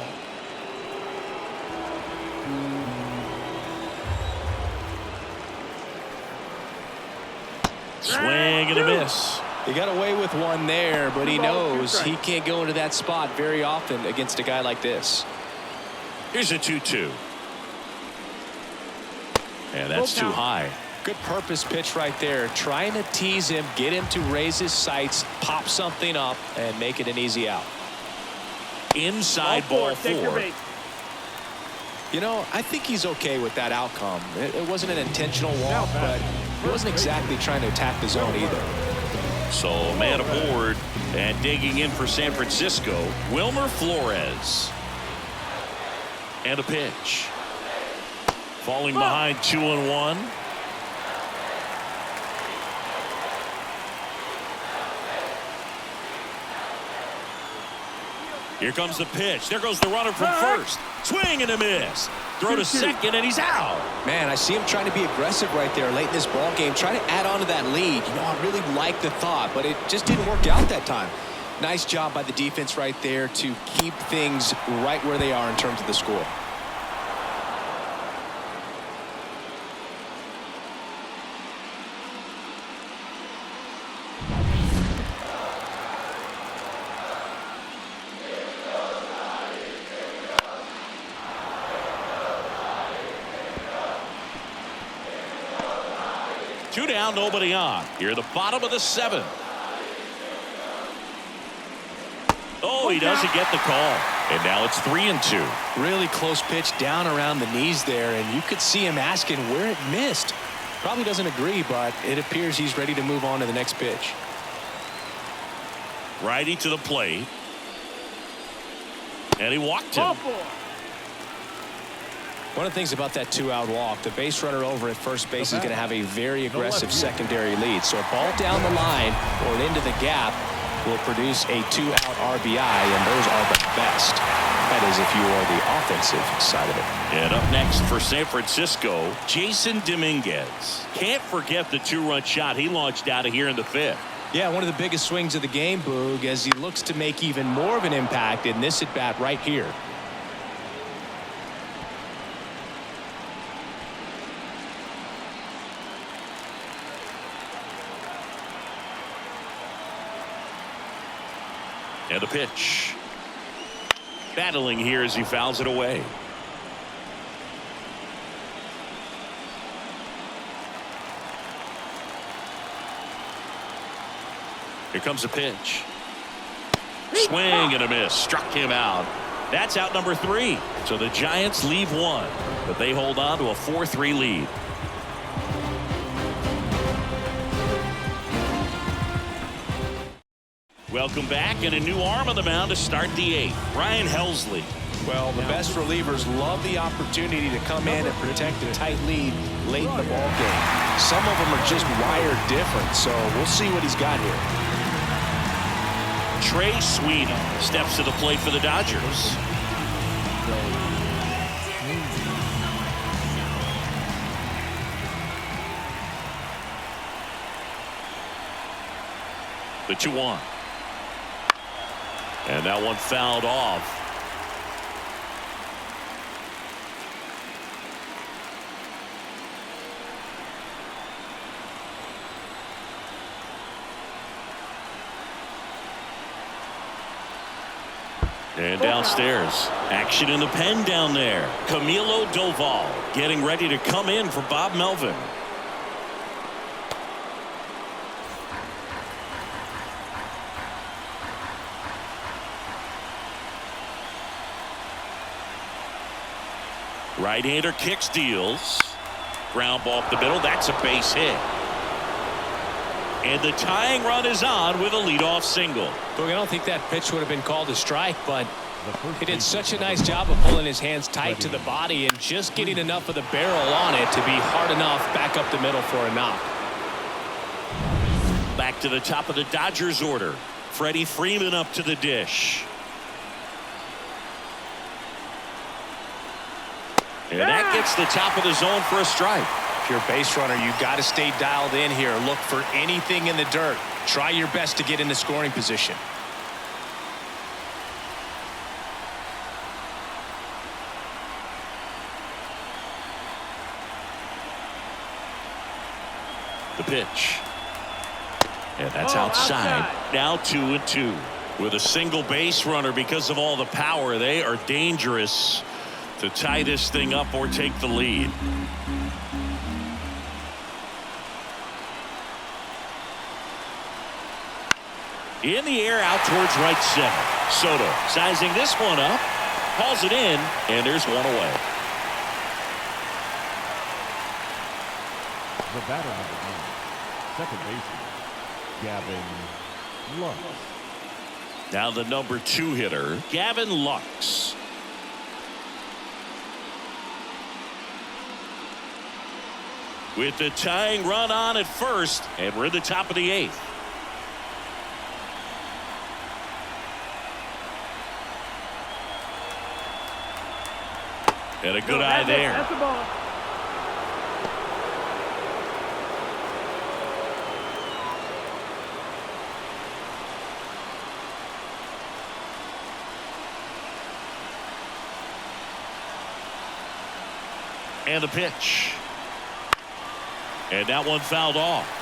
Swing and a miss. He got away with one there, but he knows he can't go into that spot very often against a guy like this. Here's a 2-2. And that's too high. Good purpose pitch right there. Trying to tease him, get him to raise his sights, pop something up, and make it an easy out. Inside ball 4. You know, I think he's okay with that outcome. It wasn't an intentional walk, but he wasn't exactly trying to attack the zone either. So man aboard, and digging in for San Francisco, Wilmer Flores. And a pitch. Falling behind 2-1. Here comes the pitch. There goes the runner from first. Swing and a miss. Throw to second, and he's out. Man, I see him trying to be aggressive right there late in this ball game, trying to add on to that lead. You know, I really like the thought, but it just didn't work out that time. Nice job by the defense right there to keep things right where they are in terms of the score. Two down, nobody on. Here at the bottom of the seventh. Oh, he doesn't get the call. And now it's 3-2. Really close pitch down around the knees there, and you could see him asking where it missed. Probably doesn't agree, but it appears he's ready to move on to the next pitch. Righty to the plate. And he walked him. One of the things about that two-out walk, the base runner over at first base is going to have a very aggressive secondary lead. So a ball down the line or into the gap will produce a two-out RBI, and those are the best. That is if you are the offensive side of it. And up next for San Francisco, Jason Dominguez. Can't forget the two-run shot he launched out of here in the fifth. Yeah, one of the biggest swings of the game, Boog, as he looks to make even more of an impact in this at-bat right here. And the pitch. Battling here as he fouls it away. Here comes the pitch. Swing and a miss. Struck him out. That's out number 3. So the Giants leave one, but they hold on to a 4-3 lead. Welcome back, and a new arm on the mound to start the 8th. Ryan Helsley. Well, the best relievers love the opportunity to come in and protect a tight lead late in the ball game. Some of them are just wired different, so we'll see what he's got here. Trey Sweeney steps to the plate for the Dodgers. The 2-1. And that one fouled off. And downstairs, action in the pen down there. Camilo Doval getting ready to come in for Bob Melvin. Right-hander kicks, deals. Ground ball up the middle. That's a base hit. And the tying run is on with a leadoff single. Look, I don't think that pitch would have been called a strike, but he did such a nice job of pulling his hands tight to the body and just getting enough of the barrel on it to be hard enough back up the middle for a knock. Back to the top of the Dodgers order. Freddie Freeman up to the dish. And that gets the top of the zone for a strike. If you're a base runner, you got to stay dialed in here. Look for anything in the dirt. Try your best to get into scoring position. The pitch. And that's outside. Now 2-2. With a single base runner, because of all the power, they are dangerous to tie this thing up or take the lead. In the air, out towards right center. Soto sizing this one up, calls it in, and there's one away. The batter number 9, second baseman, Gavin Lux. Now the number 2 hitter, Gavin Lux. With the tying run on at first, and we're at the top of the 8th. And a good eye there. That's the ball. And the pitch. And that one fouled off.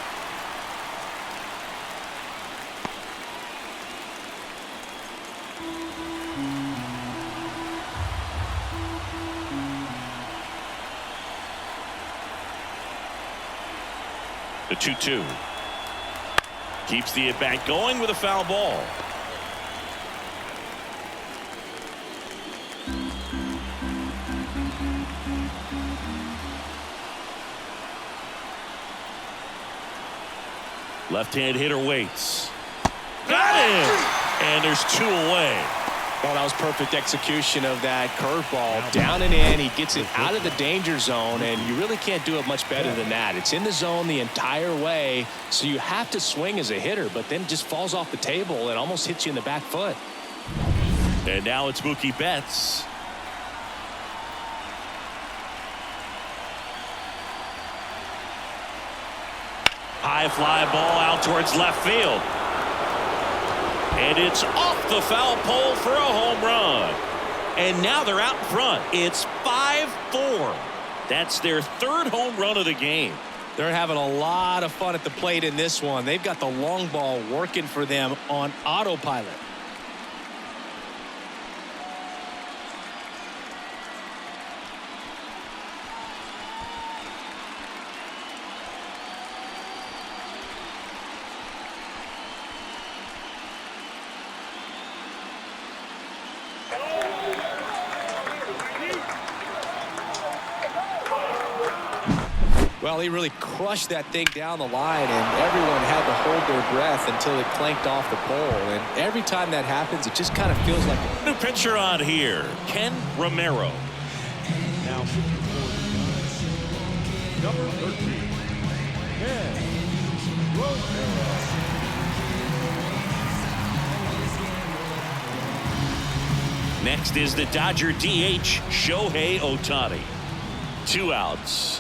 The 2-2. Keeps the at-bat going with a foul ball. Left-hand hitter waits. Got him! And there's 2 away. Well, that was perfect execution of that curveball. Down and in, he gets it out of the danger zone, and you really can't do it much better than that. It's in the zone the entire way, so you have to swing as a hitter, but then it just falls off the table and almost hits you in the back foot. And now it's Mookie Betts. High fly ball out towards left field. And it's off the foul pole for a home run. And now they're out in front. It's 5-4. That's their 3rd home run of the game. They're having a lot of fun at the plate in this one. They've got the long ball working for them on autopilot. Well, he really crushed that thing down the line, and everyone had to hold their breath until it clanked off the pole. And every time that happens, it just kind of feels like New pitcher on here, Ken Romero. Now, number 13, Ken Romero. Next is the Dodger DH, Shohei Ohtani. 2 outs.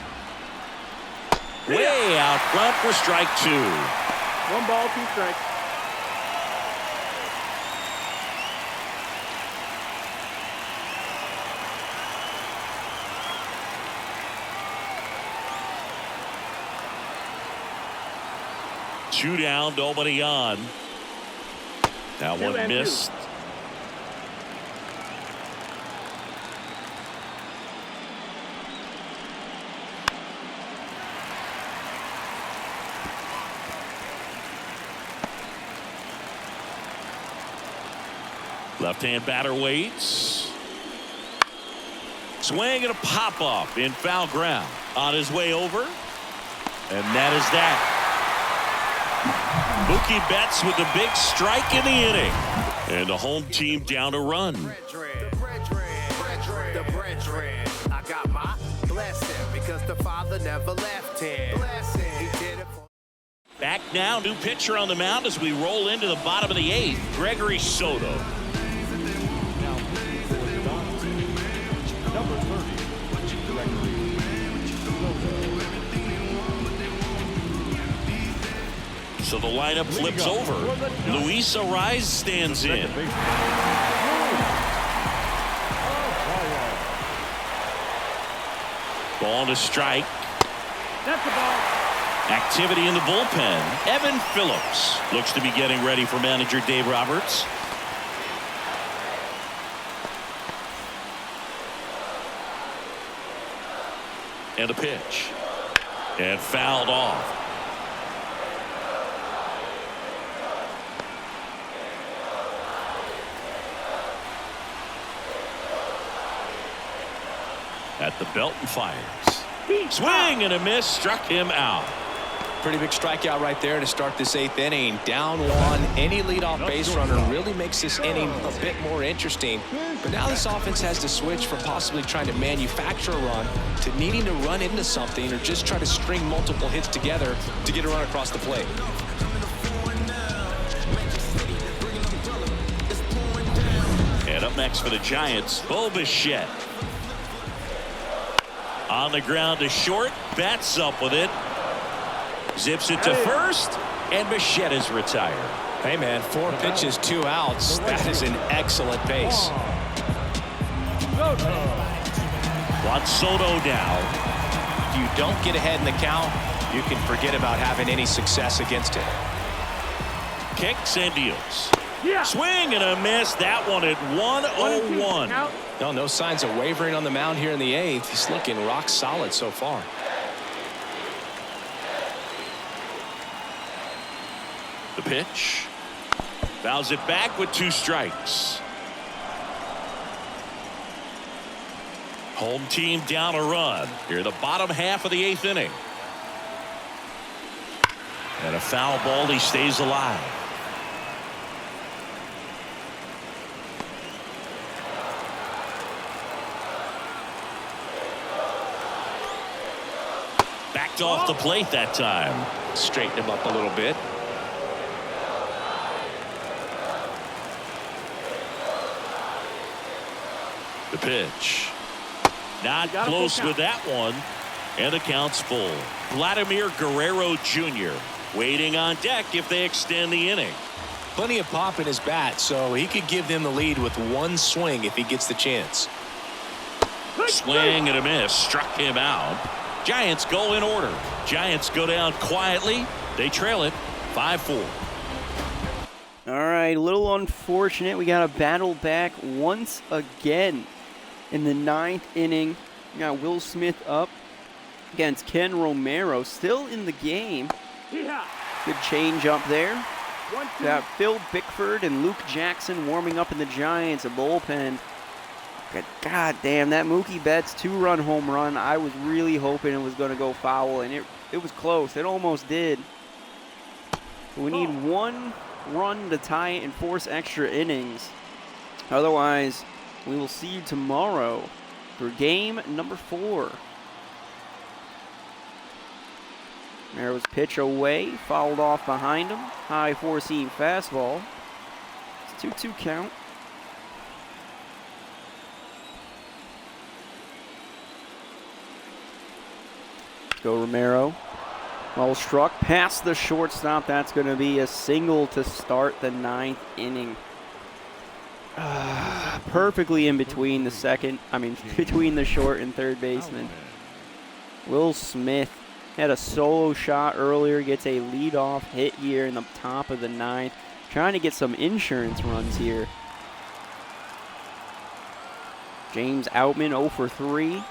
Way out front for strike 2. 1 ball, 2 strikes. Two down, nobody on. That one missed. Left-hand batter waits. Swing and a pop-up in foul ground. On his way over. And that is that. Mookie Betts with the big strike in the inning. And the home team down a run. I got my blessing because the Father never left him. He did it for Back now, new pitcher on the mound as we roll into the bottom of the 8th. Gregory Soto. Now, for the Dodgers, number 30, Gregory Soto. So the lineup flips over. Luis Ariz stands in. Ball to strike. That's the ball. Activity in the bullpen. Evan Phillips looks to be getting ready for manager Dave Roberts. And a pitch. And fouled off. At the belt and fires. Swing and a miss, struck him out. pretty big strikeout right there to start this 8th inning. Down 1, any leadoff base runner really makes this inning a bit more interesting. But now this offense has to switch from possibly trying to manufacture a run to needing to run into something or just try to string multiple hits together to get a run across the plate. And up next for the Giants, Bo Bichette. On the ground to short. Betts up with it. Zips it to first. And Machetta's retired. Hey, man, 4 pitches, 2 outs. That is an excellent pace. Juan Soto now. If you don't get ahead in the count, you can forget about having any success against it. Kicks and deals. Yeah. Swing and a miss. That one at 1-0-1. Out. No signs of wavering on the mound here in the 8th. He's looking rock solid so far. The pitch. Fouls it back with 2 strikes. Home team down a run here, the bottom half of the 8th inning. And a foul ball. He stays alive. Backed off the plate that time. Straighten him up a little bit. The pitch. Not close with that one. And the count's full. Vladimir Guerrero Jr. waiting on deck if they extend the inning. Plenty of pop in his bat, so he could give them the lead with 1 swing if he gets the chance. Swing and a miss. Struck him out. Giants go in order. Giants go down quietly. They trail it 5-4. All right, a little unfortunate. We got to battle back once again in the 9th inning. We got Will Smith up against Ken Romero, still in the game. Yeah. Good change up there. 1-2. Got Phil Bickford and Luke Jackson warming up in the Giants, a bullpen. God damn, that Mookie Betts 2-run home run. I was really hoping it was going to go foul, and it was close. It almost did. But we need 1 run to tie it and force extra innings. Otherwise, we will see you tomorrow for game number 4. Romero's pitch away, fouled off behind him. High 4-seam fastball. It's 2-2 count. Let's go Romero. Well struck past the shortstop. That's going to be a single to start the 9th inning. Perfectly in between between the short and third baseman. Will Smith had a solo shot earlier, gets a leadoff hit here in the top of the 9th. Trying to get some insurance runs here. James Outman 0 for 3.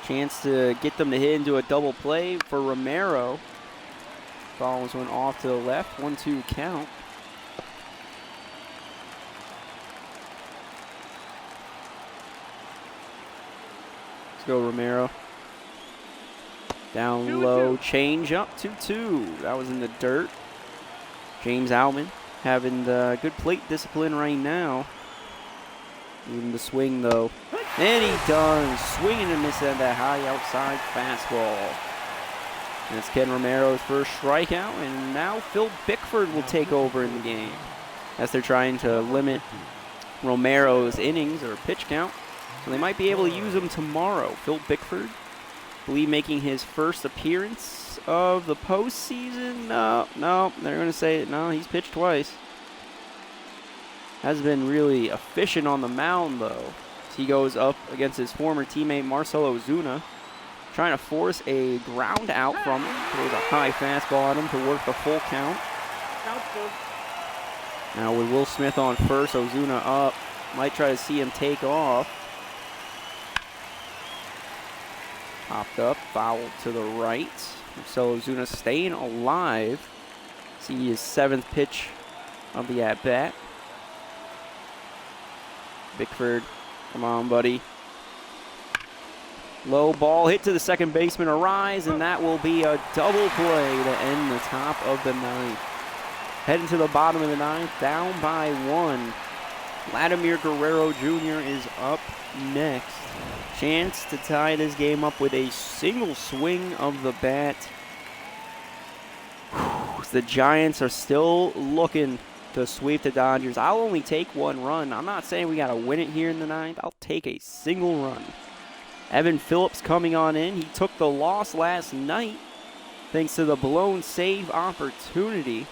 Chance to get them to hit into a double play for Romero. Follows one off to the left. 1-2 count. Let's go Romero. Down low, change up 2-2. That was in the dirt. James Outman having the good plate discipline right now. Even the swing though. And he does. Swinging and missing at that high outside fastball. That's Ken Romero's first strikeout, and now Phil Bickford will take over in the game as they're trying to limit Romero's innings or pitch count. So they might be able to use him tomorrow. Phil Bickford, I believe, making his first appearance of the postseason. No, they're going to say no, he's pitched twice. Has been really efficient on the mound, though. He goes up against his former teammate Marcell Ozuna, trying to force a ground out from him. Throws a high fastball at him to work the full count. Now with Will Smith on first, Ozuna up. Might try to see him take off. Popped up, fouled to the right. Marcell Ozuna staying alive. See his 7th pitch of the at-bat. Bickford, come on, buddy. Low ball hit to the second baseman, a rise, and that will be a double play to end the top of the 9th. Heading to the bottom of the 9th, down by 1. Vladimir Guerrero Jr. is up next. Chance to tie this game up with a single swing of the bat. The Giants are still looking to sweep the Dodgers. I'll only take 1 run. I'm not saying we got to win it here in the 9th. I'll take a single run. Evan Phillips coming on in. He took the loss last night thanks to the blown save opportunity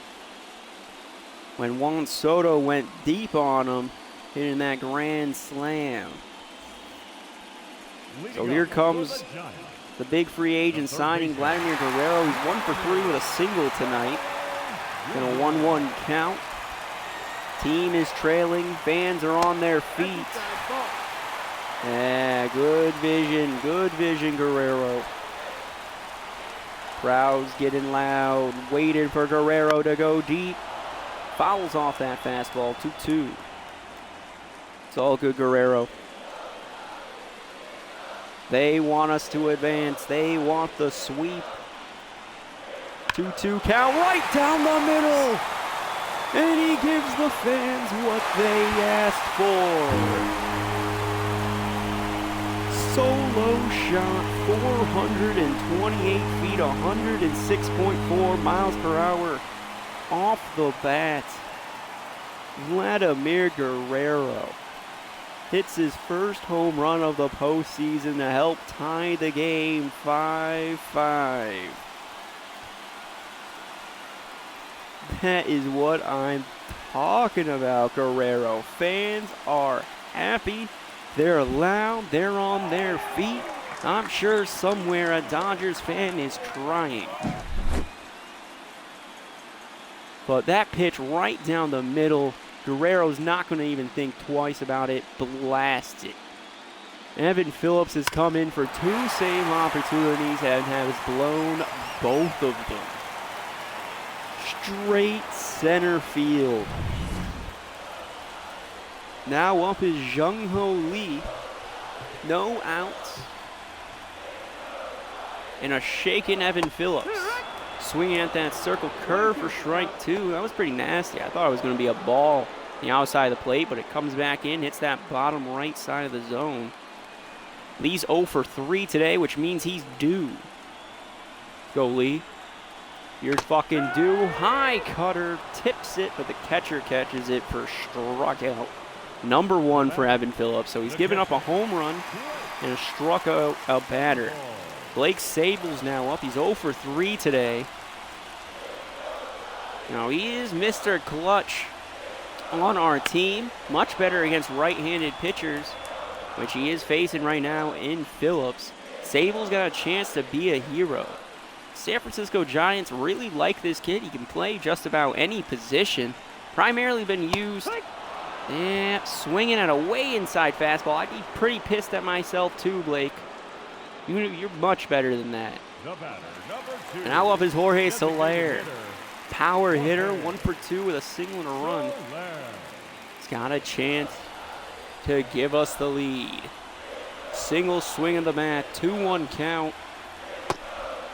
when Juan Soto went deep on him, hitting that grand slam. So here comes the big free agent signing, Vladimir Guerrero. He's 1 for 3 with a single tonight in a 1-1 count. Team is trailing. Fans are on their feet. Yeah, good vision, Guerrero. Crowd's getting loud, waited for Guerrero to go deep. Fouls off that fastball, 2-2. It's all good, Guerrero. They want us to advance. They want the sweep. 2-2 count right down the middle. And he gives the fans what they asked for. Solo shot, 428 feet, 106.4 miles per hour off the bat. Vladimir Guerrero hits his first home run of the postseason to help tie the game 5-5. That is what I'm talking about, Guerrero. Fans are happy. They're loud. They're on their feet. I'm sure somewhere a Dodgers fan is crying. But that pitch right down the middle, Guerrero's not going to even think twice about it. Blast it. Evan Phillips has come in for 2 save opportunities and has blown both of them. Straight center field. Now up is Jung-Ho Lee. No outs. And a shaken Evan Phillips. Swinging at that circle curve for strike 2. That was pretty nasty. I thought it was going to be a ball on the outside of the plate, but it comes back in, hits that bottom right side of the zone. Lee's 0 for 3 today, which means he's due. Go, Lee. You're fucking due. High cutter, tips it, but the catcher catches it for strikeout. Number 1 for Evan Phillips. So he's given up a home run and struck out a batter. Blake Sable's now up. He's 0 for 3 today. Now he is Mr. Clutch on our team. Much better against right-handed pitchers, which he is facing right now in Phillips. Sable's got a chance to be a hero. San Francisco Giants really like this kid. He can play just about any position. Primarily been used, swinging at a way inside fastball. I'd be pretty pissed at myself too, Blake. You're much better than that. And now up is Jorge Soler. Power hitter, 1 for 2 with a single and a run. He's got a chance to give us the lead. Single swing of the bat, 2-1 count.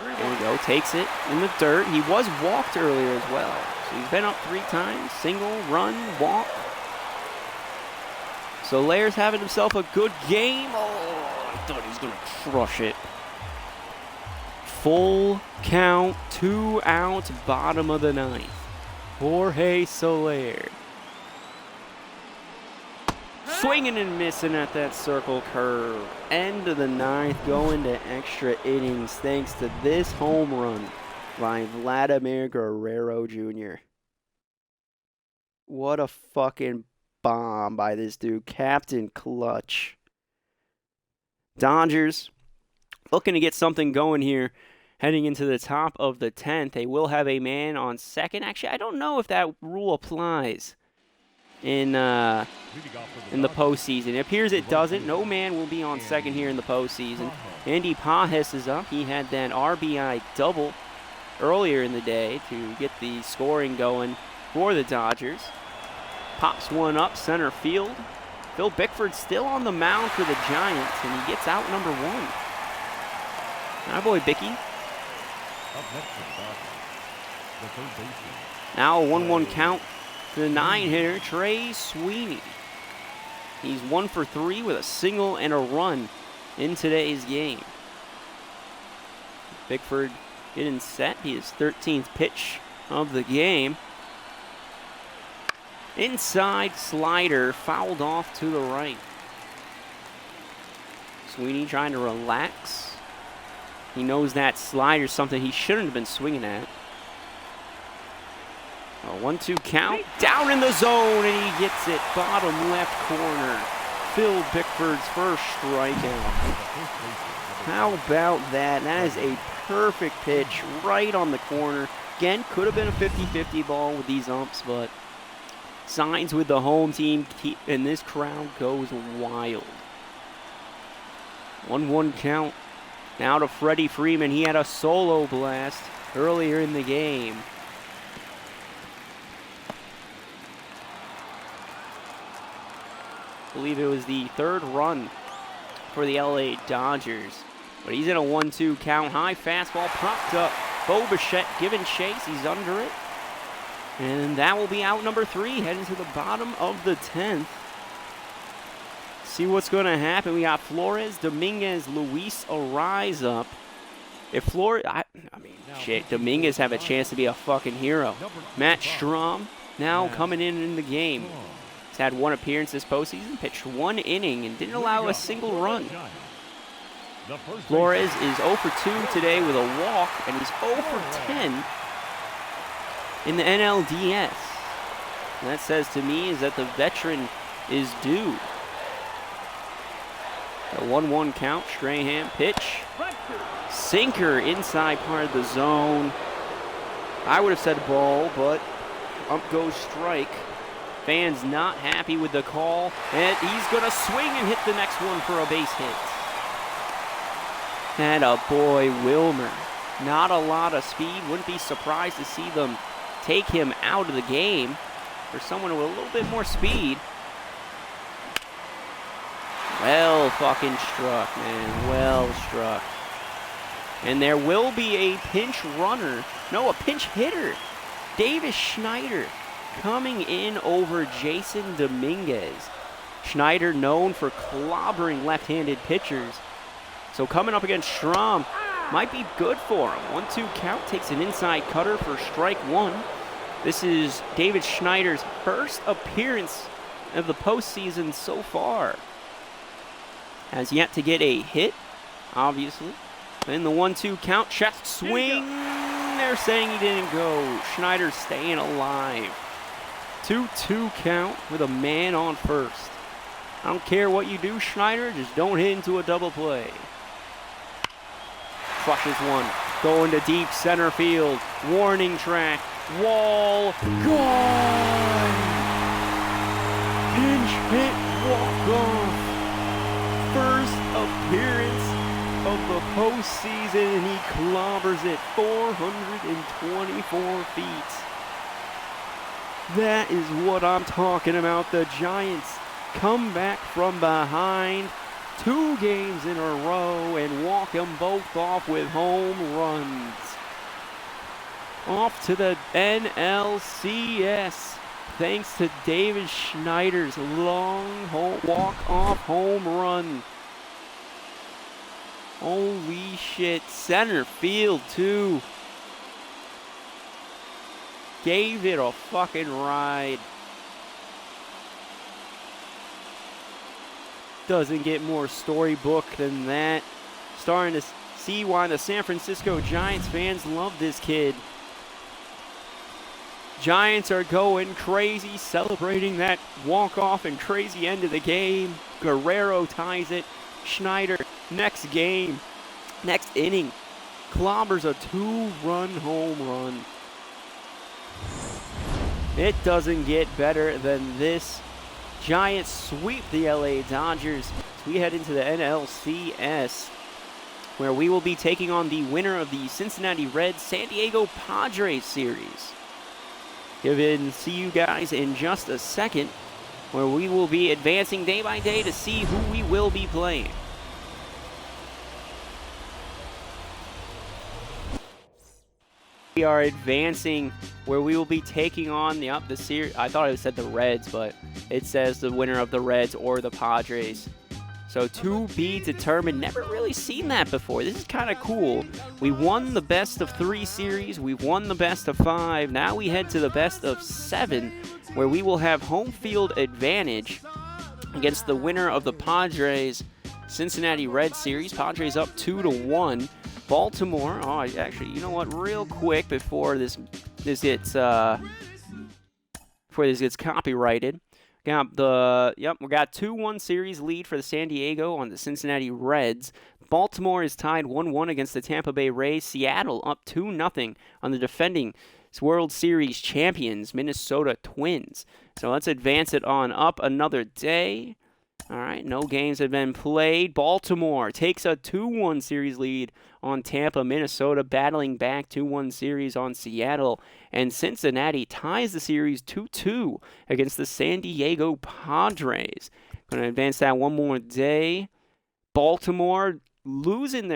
There we go, takes it in the dirt. He was walked earlier as well. So he's been up 3 times. Single, run, walk. Soler's having himself a good game. Oh, I thought he was going to crush it. Full count, 2 outs, bottom of the 9th. Jorge Soler. Swinging and missing at that circle curve. End of the 9th, going to extra innings thanks to this home run by Vladimir Guerrero Jr. What a fucking bomb by this dude. Captain Clutch. Dodgers looking to get something going here heading into the top of the 10th. They will have a man on second. Actually, I don't know if that rule applies in the postseason. It appears it doesn't. No man will be on second here in the postseason. Andy Pajes is up. He had that RBI double earlier in the day to get the scoring going for the Dodgers. Pops one up center field. Phil Bickford still on the mound for the Giants, and he gets out number 1. Hi, boy, Bicky. Now a 1-1 count to the 9-hitter, Trey Sweeney. He's 1 for 3 with a single and a run in today's game. Bickford getting set. His 13th pitch of the game. Inside slider fouled off to the right. Sweeney trying to relax. He knows that slider's something he shouldn't have been swinging at. A 1-2 count, down in the zone, and he gets it. Bottom left corner. Phil Bickford's first strikeout. How about that? That is a perfect pitch right on the corner. Again, could have been a 50-50 ball with these umps, but signs with the home team, and this crowd goes wild. 1-1 count. Now to Freddie Freeman. He had a solo blast earlier in the game. I believe it was the third run for the LA Dodgers. But he's in a 1-2 count. High fastball popped up. Bo Bichette giving chase. He's under it. And that will be out number 3, heading to the bottom of the 10th. See what's going to happen. We got Flores, Dominguez, Luis Arise up. If Flores, shit, Dominguez have a chance to be a fucking hero. Matt Strahm now coming in the game. He's had 1 appearance this postseason, pitched 1 inning, and didn't allow a single run. Flores is 0 for 2 today with a walk, and he's 0 for 10 in the NLDS. And that says to me is that the veteran is due. A 1-1 count, Strahan pitch. Sinker inside part of the zone. I would have said ball, but up goes strike. Fans not happy with the call, and he's gonna swing and hit the next one for a base hit. And a boy, Wilmer. Not a lot of speed. Wouldn't be surprised to see them take him out of the game for someone with a little bit more speed. Well fucking struck, man. Well struck. And there will be a pinch runner. No, a pinch hitter. Davis Schneider coming in over Jason Dominguez. Schneider known for clobbering left-handed pitchers. So coming up against Strahm might be good for him. 1-2 count, takes an inside cutter for strike 1. This is David Schneider's first appearance of the postseason so far. Has yet to get a hit, obviously. In the 1-2 count, chest swing. They're saying he didn't go. Schneider staying alive. 2-2 count with a man on first. I don't care what you do, Schneider, just don't hit into a double play. Crushes one, going to deep center field. Warning track, wall, gone! Pinch hit, walk off. First appearance of the postseason, and he clobbers it 424 feet. That is what I'm talking about. The Giants come back from behind 2 games in a row and walk them both off with home runs. Off to the NLCS. Thanks to David Schneider's long walk-off home run. Holy shit, center field too. Gave it a fucking ride. Doesn't get more storybook than that. Starting to see why the San Francisco Giants fans love this kid. Giants are going crazy, celebrating that walk-off and crazy end of the game. Guerrero ties it. Schneider, next game, next inning, clobbers a 2-run home run. It doesn't get better than this. Giants sweep the LA Dodgers as we head into the NLCS, where we will be taking on the winner of the Cincinnati Reds San Diego Padres series. See you guys in just a second, where we will be advancing day by day to see who we will be playing. We are advancing where we will be taking on the series. I thought it said the Reds, but it says the winner of the Reds or the Padres. So to be determined. Never really seen that before. This is kind of cool. We won the best of 3 series. We've won the best of 5. Now we head to the best of 7, where we will have home field advantage against the winner of the Padres Cincinnati Reds series. Padres up 2-1. Baltimore. Oh, actually, you know what? Real quick before this gets copyrighted. We got 2-1 series lead for the San Diego on the Cincinnati Reds. Baltimore is tied 1-1 against the Tampa Bay Rays. Seattle up 2-0 on the defending World Series champions, Minnesota Twins. So let's advance it on up another day. All right, no games have been played. Baltimore takes a 2-1 series lead on Tampa. Minnesota battling back 2-1 series on Seattle. And Cincinnati ties the series 2-2 against the San Diego Padres. Going to advance that one more day. Baltimore losing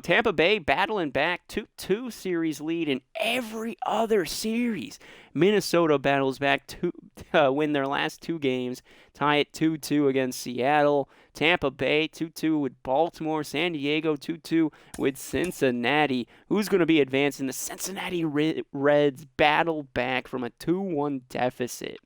Tampa Bay battling back 2-2 series lead in every other series. Minnesota battles back to win their last 2 games, tie it 2-2 against Seattle. Tampa Bay 2-2 with Baltimore. San Diego 2-2 with Cincinnati. Who's going to be advancing? The Cincinnati Reds battle back from a 2-1 deficit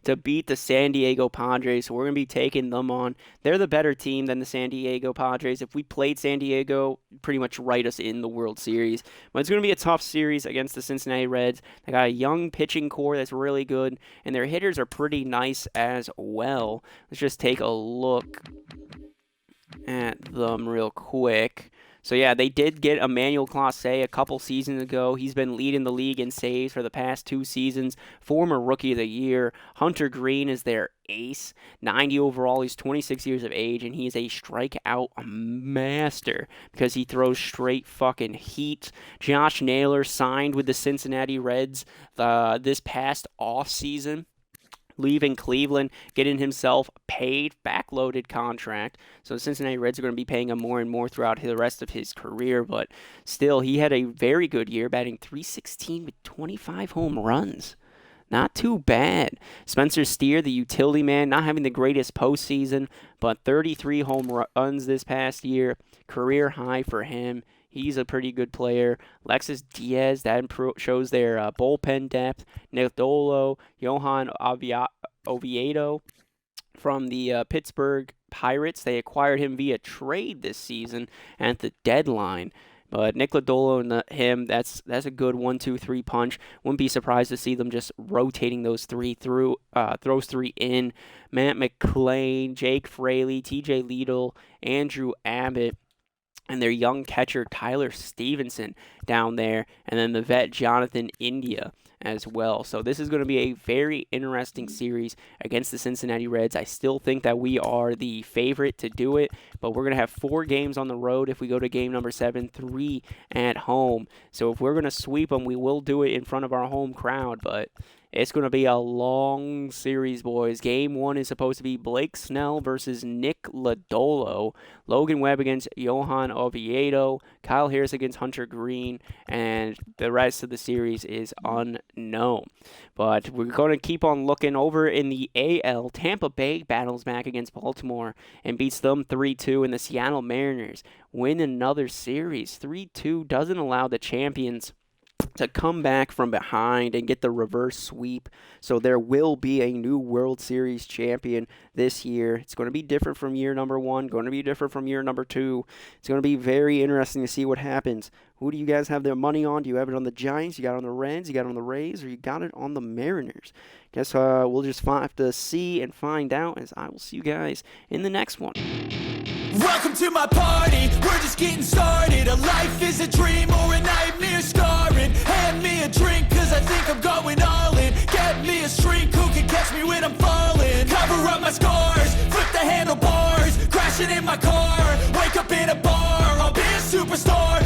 to beat the San Diego Padres. So we're going to be taking them on. They're the better team than the San Diego Padres. If we played San Diego, pretty much write us in the World Series. But it's going to be a tough series against the Cincinnati Reds. They got a young pitching core that's really good, and their hitters are pretty nice as well. Let's just take a look at them real quick. So, yeah, they did get Emmanuel Clase a couple seasons ago. He's been leading the league in saves for the past 2 seasons. Former Rookie of the Year. Hunter Green is their ace. 90 overall. He's 26 years of age, and he's a strikeout master because he throws straight fucking heat. Josh Naylor signed with the Cincinnati Reds this past offseason, leaving Cleveland, getting himself paid, backloaded contract. So the Cincinnati Reds are going to be paying him more and more throughout the rest of his career. But still, he had a very good year, batting .316 with 25 home runs. Not too bad. Spencer Steer, the utility man, not having the greatest postseason, but 33 home runs this past year. Career high for him. He's a pretty good player. Alexis Diaz, that shows their bullpen depth. Nick Dolo, Johan Oviedo from the Pittsburgh Pirates. They acquired him via trade this season at the deadline. But Nick Lodolo and him, that's a good 1-2-3 punch. Wouldn't be surprised to see them just rotating those three in. Matt McClain, Jake Fraley, TJ Liedl, Andrew Abbott, and their young catcher Tyler Stevenson down there, and then the vet Jonathan India as well. So this is going to be a very interesting series against the Cincinnati Reds. I still think that we are the favorite to do it, but we're going to have 4 games on the road if we go to game number 7, 3 at home. So if we're going to sweep them, we will do it in front of our home crowd, but it's going to be a long series, boys. Game 1 is supposed to be Blake Snell versus Nick Lodolo. Logan Webb against Johan Oviedo. Kyle Harris against Hunter Green. And the rest of the series is unknown. But we're going to keep on looking over in the AL. Tampa Bay battles back against Baltimore and beats them 3-2. And the Seattle Mariners win another series. 3-2 doesn't allow the champions to come back from behind and get the reverse sweep. So there will be a new World Series champion this year. It's going to be different from year number 1, going to be different from year number 2. It's going to be very interesting to see what happens. Who do you guys have their money on? Do you have it on the Giants? You got it on the Reds? You got it on the Rays? Or you got it on the Mariners? Guess we'll just have to see and find out, as I will see you guys in the next one. Welcome to my party, we're just getting started. A life is a dream or a nightmare scarring. Hand me a drink cause I think I'm going all in. Get me a shrink who can catch me when I'm falling. Cover up my scars, flip the handlebars. Crashing in my car, wake up in a bar. I'll be a superstar.